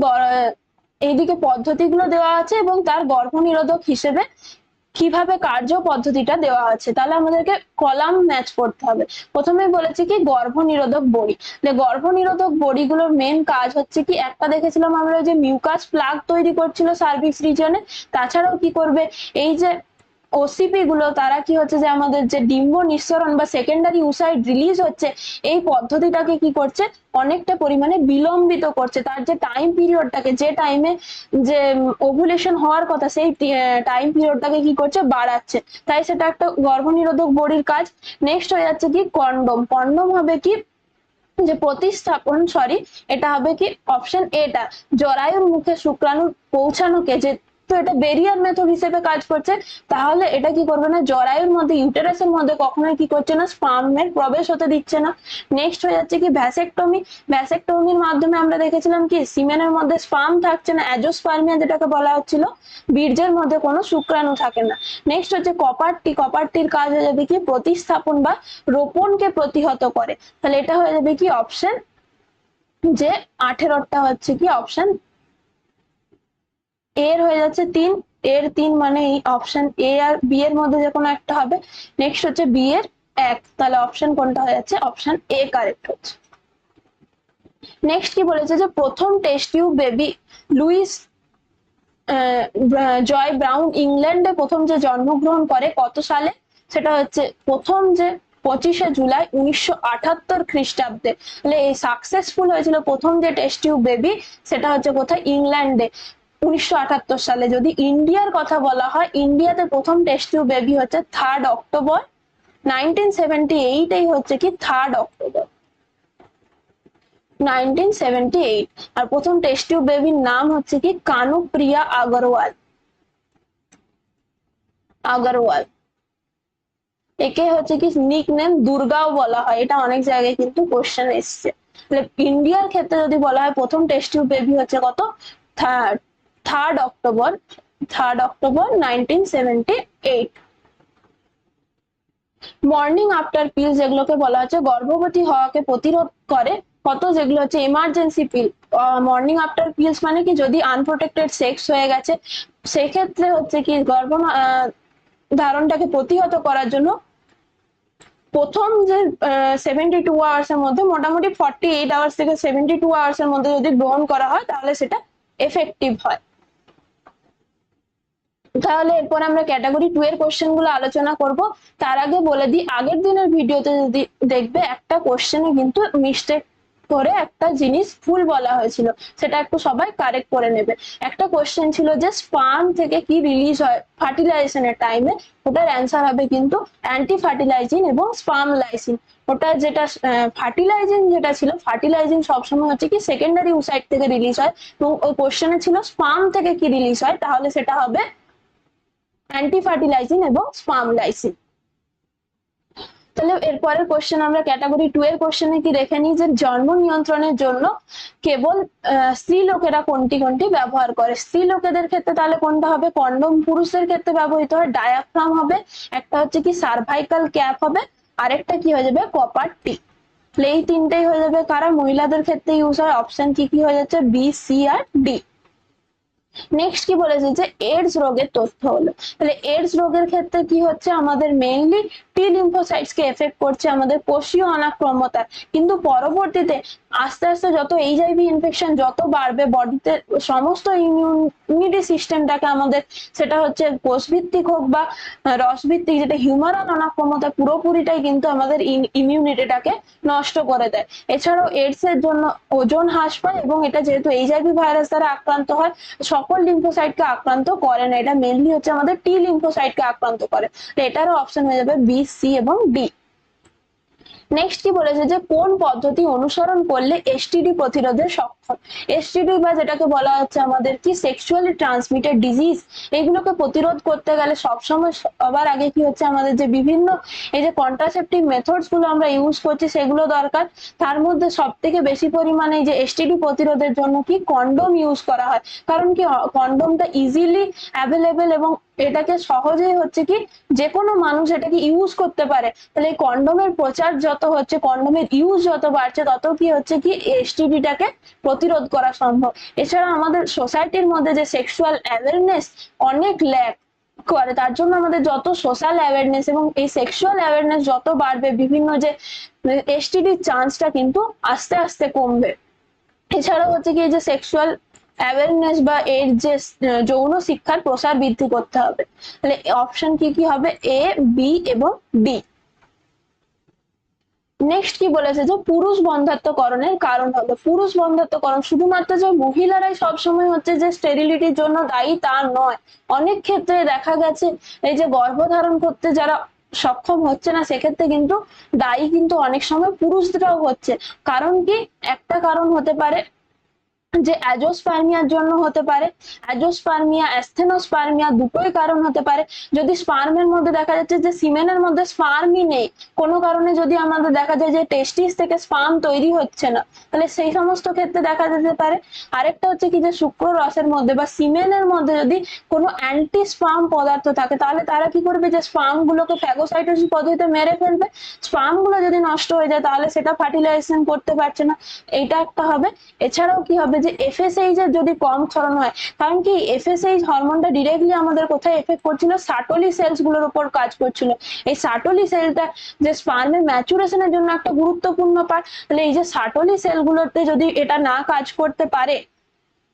Speaker 1: এইদিকে পদ্ধতিগুলো দেওয়া আছে এবং তার গর্ভনিরোধক হিসেবে কিভাবে কার্য পদ্ধতিটা দেওয়া আছে, তাহলে আমাদেরকে কলাম ম্যাচ করতে হবে। প্রথমেই বলেছি কি গর্ভনিরোধক বড়ি, গর্ভনিরোধক বড়িগুলোর মেন কাজ হচ্ছে কি, একটা দেখেছিলাম আমরা যে মিউকাস প্লাগ তৈরি করছিল সার্ভিক্স রিজনে, তাছাড়াও কি করবে এই যে ওসিপি গুলো, তারা কি হচ্ছে যে আমাদের যে ডিম্ব নিঃসরণ বা সেকেন্ডারি উসাইড রিলিজ হচ্ছে, এই পদ্ধতিটাকে কি করছে অনেকটা পরিমাণে বিলম্বিত করছে। তার যে টাইম পিরিয়ডটাকে, যে টাইমে যে ওভুলেশন হওয়ার কথা, সেই টাইম পিরিয়ডটাকে কি করছে বাড়াচ্ছে। তাই সেটা একটা গর্ভনিরোধক বড়ির কাজ। নেক্সট হয়ে যাচ্ছে কি কন্ডম। কন্ডম হবে কি যে প্রতিস্থাপন, সরি, এটা হবে কি অপশন এটা, জরায়ুর মুখে শুক্রাণু পৌঁছানোকে, যে তো এটা বেরিয়ার মেথড হিসেবে কাজ করছে, তাহলে এটা কি করবে না, জরায়ুর মধ্যে ইউটেরাসের মধ্যে কখনোই কি করছে না, স্পার্মের প্রবেশ হতে দিচ্ছে না। নেক্সট হয়ে যাচ্ছে কি ভ্যাসেকটমি। ভ্যাসেকটমির মাধ্যমে আমরা দেখেছিলাম কি সিমেনের মধ্যে স্পার্ম থাকছে না, অ্যাজোস্পার্মিয়া যেটাকে বলা হচ্ছিল, বীর্যের মধ্যে কোনো শুক্রাণু থাকে না। নেক্সট হচ্ছে কপারটি। কপারটির কাজ হয়ে যাবে কি প্রতিস্থাপন বা রোপণকে প্রতিহত করে। তাহলে এটা হয়ে যাবে কি অপশন যে 18টা হচ্ছে কি অপশন এর হয়ে যাচ্ছে 3। এর 3 মানে এই অপশন এ আর বি এর মধ্যে যে কোনো একটা হবে। নেক্সট হচ্ছে বি এর 1, তাহলে অপশন কোনটা হয়ে যাচ্ছে, অপশন এ কারেক্ট হচ্ছে। নেক্সট কি বলেছে যে প্রথম টেস্ট টিউব বেবি লুইস জয় ব্রাউন ইংল্যান্ডে প্রথম যে জন্মগ্রহণ করে কত সালে, সেটা হচ্ছে প্রথম যে 25শে জুলাই 1978 খ্রিস্টাব্দে। তাহলে এই সাকসেসফুল হয়েছিল প্রথম যে টেস্ট টিউব বেবি, সেটা হচ্ছে কোথায়, ইংল্যান্ডে 1978 সালে। যদি ইন্ডিয়ার কথা বলা হয়, ইন্ডিয়াতে প্রথম টেস্ট টিউব বেবি হচ্ছে 3rd অক্টোবর 1978, এই হচ্ছে কি 3rd অক্টোবর 1978। আর প্রথম টেস্ট টিউব বেবির নাম হচ্ছে কি কানুপ্রিয়া আগরওয়াল। আগরওয়াল একে হচ্ছে কি নিক নেম দুর্গাও বলা হয়, এটা অনেক জায়গায় কিন্তু কোশ্চেন এসছে। ইন্ডিয়ার ক্ষেত্রে যদি বলা হয় প্রথম টেস্ট টিউব বেবি হচ্ছে কত, থার্ড অক্টোবর 1978। মর্নিং আফটার পিল যেগুলোকে বলা হচ্ছে গর্ভবতী হওয়াকে প্রতিরোধ করে কত, যেগুলো হচ্ছে এমার্জেন্সি পিল। মর্নিং আফটার পিলস মানে কি যদি আনপ্রোটেক্টেড সেক্স হয়ে গেছে, সেক্ষেত্রে হচ্ছে কি ধারণটাকে প্রতিহত করার জন্য প্রথম যে 72 আওয়ার্স এর মধ্যে, মোটামুটি 48 আওয়ার্স থেকে 72 আওয়ার্স এর মধ্যে যদি গ্রহণ করা হয়, তাহলে সেটা এফেক্টিভ হয়। তাহলে এরপর আমরা ক্যাটাগরি 2 এর কোশ্চেন গুলো আলোচনা করব। তার আগে বলে দিই, আগের দিনের ভিডিওতে যদি দেখবে একটা কোশ্চেনে কিন্তু মিস্টেক করে একটা জিনিস ভুল বলা হয়েছিল, সেটা একটু সবাই কারেক্ট করে নেবে। একটা কোশ্চেন ছিল যে স্পার্ম থেকে কি রিলিজ হয় ফার্টিলাইজেশনের টাইমে, ওটার অ্যান্সার হবে কিন্তু অ্যান্টি ফার্টিলাইজিং এবং স্পার্ম লাইসিন। ওটা যেটা ফার্টিলাইজিং যেটা ছিল, ফার্টিলাইজিং সবসময় হচ্ছে কি সেকেন্ডারি উসাইড থেকে রিলিজ হয়, এবং ওই কোশ্চেনে ছিল স্পার্ম থেকে কি রিলিজ হয়, তাহলে সেটা হবে অ্যান্টি ফার্টিলাইজিং এবং স্পার্ম লাইসিন। তাহলে এরপরের কোশ্চেন আমরা ক্যাটাগরি 2 এর কোশ্চেনে কি দেখে নিই, যে জন্ম নিয়ন্ত্রণের জন্য কেবল স্ত্রী লোকেরা কোনটি কোনটি ব্যবহার করে। স্ত্রী লোকেদের ক্ষেত্রে তাহলে কোনটা হবে, কন্ডম। পুরুষদের ক্ষেত্রে ব্যবহৃত হয় ডায়াফ্রাম হবে, একটা হচ্ছে কি সার্ভাইকাল ক্যাপ হবে, আরেকটা কি হয়ে যাবে কপার টি। এই তিনটেই হয়ে যাবে কারা, মহিলাদের ক্ষেত্রে ইউজ হয়। অপশন কি কি হয়ে যাচ্ছে, বি, সি আর ডি। নেক্সট কি বলেছে যে এইডস রোগের তথ্য হলো। তাহলে এইডস রোগের ক্ষেত্রে কি হচ্ছে, আমাদের মেইনলি টি লিম্ফোসাইটস কে এফেক্ট করছে, আমাদের কোষীয় অনাক্রম্যতা। কিন্তু পরবর্তীতে আস্তে আস্তে যত এইচআইভি ইনফেকশন যত বাড়বে, বডিতে সমস্ত ইমিউনিটি সিস্টেমটাকে আমাদের, সেটা হচ্ছে কোষভিত্তিক হোক বা রসভিত্তিক, যেটা হিউমারাল অনাক্রম্যতা, পুরোপুরিটাই কিন্তু আমাদের ইমিউনিটিটাকে নষ্ট করে দেয়। এছাড়াও এইডস এর জন্য ওজন হ্রাস পায়, এবং এটা যেহেতু এইচআইভি ভাইরাস দ্বারা আক্রান্ত হয়, সকল লিম্ফোসাইটকে আক্রান্ত করে না, এটা মেইনলি হচ্ছে আমাদের টি লিম্ফোসাইটকে আক্রান্ত করে। এটারও অপশন হয়ে যাবে বি, সি এবং ডি। নেক্সট কি বলেছে যে কোন পদ্ধতি অনুসরণ করলে এসটিডি প্রতিরোধে সক্ষম। এসটিডি বা যেটাকে বলা হচ্ছে আমাদের কি সেক্সুয়ালি ট্রান্সমিটেড ডিজিজ, এগুলোকে প্রতিরোধ করতে গেলে সবসময় সবার আগে কি হচ্ছে, আমাদের যে বিভিন্ন এই যে কন্ট্রাসেপটিভ মেথডস গুলো আমরা ইউজ করছি সেগুলো দরকার। তার মধ্যে সব থেকে বেশি পরিমাণে যে এসটিডি প্রতিরোধের জন্য কি কন্ডোম ইউজ করা হয়, কারণ কি কন্ডোমটা ইজিলি অ্যাভেলেবেল, এবং এটাকে সহজেই হচ্ছে কি যে কোনো মানুষ এটাকে ইউজ করতে পারে। তাহলে এই কন্ডোমের প্রচার যত হচ্ছে, কন্ডোমের ইউজ যত বাড়ছে, তত কি হচ্ছে কি এসটিডিটাকে প্রতিরোধ করা সম্ভব। এছাড়া আমাদের সোসাইটির মধ্যে যে সেক্সুয়াল অ্যাওয়ারনেস অনেক ল্যাক, করে, তার জন্য আমাদের যত সোশ্যাল অ্যাওয়ারনেস এবং এই সেক্সুয়াল অ্যাওয়ারনেস যত বাড়বে, বিভিন্ন যে এসটিডির চান্সটা কিন্তু আস্তে আস্তে কমবে। এছাড়াও হচ্ছে কি, যে সেক্সুয়াল অ্যাওয়ারনেস বা এর যে যৌন শিক্ষার প্রসার বৃদ্ধি করতে হবে। তাহলে অপশন কি কি হবে? এ, বি এবং ডি। নেক্সট কি বলেছে, যে পুরুষ বন্ধ্যাত্বকরণের কারণ হবে। পুরুষ বন্ধ্যাত্বকরণ শুধুমাত্র যে মহিলারাই সবসময় হচ্ছে যে স্টেরিলিটির জন্য দায়ী তা নয়। অনেক ক্ষেত্রে দেখা গেছে এই যে গর্ভধারণ করতে যারা সক্ষম হচ্ছে না, সেক্ষেত্রে কিন্তু দায়ী কিন্তু অনেক সময় পুরুষরাও হচ্ছে। কারণ কি? একটা কারণ হতে পারে যে অ্যাজোস্পার্মিয়ার জন্য হতে পারে, অ্যাজোস্পার্মিয়া, অ্যাসথেনোস্পার্মিয়া দুটোই কারণ হতে পারে। যদি স্পার্মের মধ্যে দেখা যাচ্ছে যে সিমেনের মধ্যে স্পার্মই নেই, কোনো কারণে যদি আমাদের দেখা যায় যে টেস্টিস থেকে স্পার্ম তৈরি হচ্ছে না, তাহলে সেই সমস্ত ক্ষেত্রে দেখা যেতে পারে। আরেকটা হচ্ছে কি, যে শুক্র রসের মধ্যে বা সিমেনের মধ্যে যদি কোনো অ্যান্টি স্পার্ম পদার্থ থাকে, তাহলে তারা কি করবে, যে স্পার্ম গুলোকে ফ্যাগোসাইটোসিস পদ্ধতিতে মেরে ফেলবে। স্পার্ম গুলো যদি নষ্ট হয়ে যায়, তাহলে সেটা ফার্টিলাইজেশন করতে পারছে না, এইটা একটা হবে। এছাড়াও কি হবে, যে এফএসএইচ এর যদি কম ক্ষরণ হয়, কারণ কি এফএসএইচ হরমোনটা ডিরেক্টলি আমাদের কোথায় এফেক্ট করছিল? সাটলি সেলস গুলোর উপর কাজ করছিল। এই সাটলি সেলটা যে স্পার্মের ম্যাচুরেশনের জন্য একটা গুরুত্বপূর্ণ পার্ট, তাহলে এই যে সাটলি সেলগুলোতে যদি এটা না কাজ করতে পারে,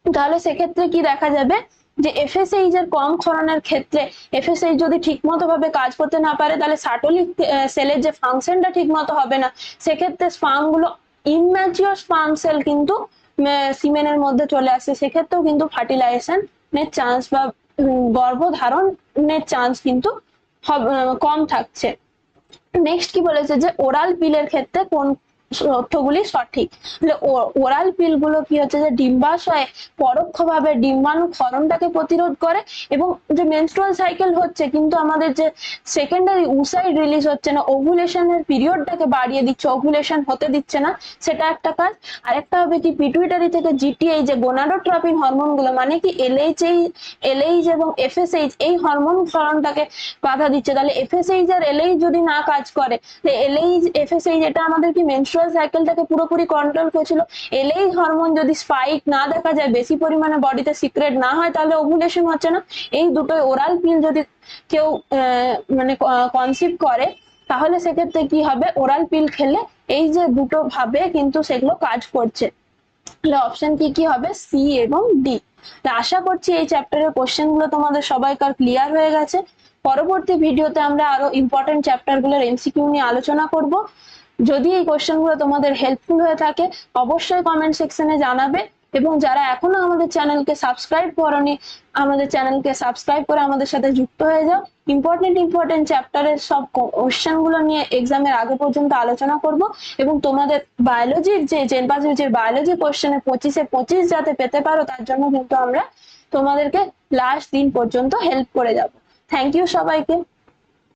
Speaker 1: তাহলে সেক্ষেত্রে কি দেখা যাবে, যে এফএসএইচ এর কম ক্ষরণের ক্ষেত্রে এফএসএইচ যদি ঠিকমতো ভাবে কাজ করতে না পারে, তাহলে সাটলি সেলের যে ফাংশনটা ঠিকমতো হবে না। সেক্ষেত্রে স্পার্ম গুলো, ইম্যাচিওর স্পার্ম সেল কিন্তু সিমেনের মধ্যে চলে আসে, সেক্ষেত্রেও কিন্তু ফার্টিলাইজেশনের চান্স বা গর্ভধারণের চান্স কিন্তু কম থাকছে। নেক্সট কি বলেছে, যে ওরাল পিলের ক্ষেত্রে কোন তথ্যগুলি সঠিক? ওরাল পিল গুলো কি হচ্ছে, যে ডিম্বাশয়ে পরোক্ষভাবে ডিম্বাণু ক্ষরণটাকে প্রতিরোধ করে, এবং যে মেনস্ট্রুয়াল সাইকেল হচ্ছে কিন্তু আমাদের যে সেকেন্ডারি উসাইড রিলিজ হচ্ছে না, ওভুলেশনের পিরিয়ডটাকে বাড়িয়ে দিচ্ছে, ওভুলেশন হতে দিচ্ছে না, সেটা একটা কাজ। আরেকটা হবে কি, পিটুইটারি থেকে জিটিএইচ যে গোনাডোট্রপিন হরমোন গুলো, মানে কি এলএইচ এবং এফএসএইচ, এই হরমোন ক্ষরণটাকে বাধা দিচ্ছে। তাহলে এফএসএইচ আর এলএইচ যদি না কাজ করে, এলএইচ এফএসএইচ এটা আমাদের কি মেনস্ট্রুয়াল সাইকেলটাকে পুরোপুরি কন্ট্রোল করেছিল। এলএইচ হরমোন যদি স্পাইক না দেখা যায়, বেশি পরিমাণে বডিতে সিক্রেট না হয়, তাহলে ওভুলেশন হচ্ছে না। এই দুটোই ওরাল পিল যদি কেউ মানে কনসিভ করে, তাহলে সেক্ষেত্রে কি হবে, ওরাল পিল খেলে এই যে দুটো ভাবে কিন্তু সেগুলো কাজ করছে। তাহলে অপশন কি কি হবে? সি এবং ডি। আশা করছি এই চ্যাপ্টারের কোশ্চেন গুলো তোমাদের সবাইকার ক্লিয়ার হয়ে গেছে। পরবর্তী ভিডিওতে আমরা আরো ইম্পর্টেন্ট চ্যাপ্টার গুলোর এমসিকিউ নিয়ে আলোচনা করব। যদি এই কোশ্চেন গুলো তোমাদের হেল্পফুল হয়ে থাকে, অবশ্যই কমেন্ট সেকশনে জানাবে, এবং যারা এখনো আমাদের চ্যানেলকে সাবস্ক্রাইব করোনি, আমাদের চ্যানেলকে সাবস্ক্রাইব করে আমাদের সাথে যুক্ত হয়ে যাও। ইম্পর্টেন্ট চ্যাপ্টারের সব কোশ্চেন গুলো নিয়ে এক্সামের আগে পর্যন্ত আলোচনা করব, এবং তোমাদের বায়োলজির যে জেনপাসির বায়োলজি কোশ্চেনে 25-এ 25 যাতে পেতে পারো, তার জন্য কিন্তু আমরা তোমাদেরকে লাস্ট দিন পর্যন্ত হেল্প করে যাব। থ্যাংক ইউ সবাইকে।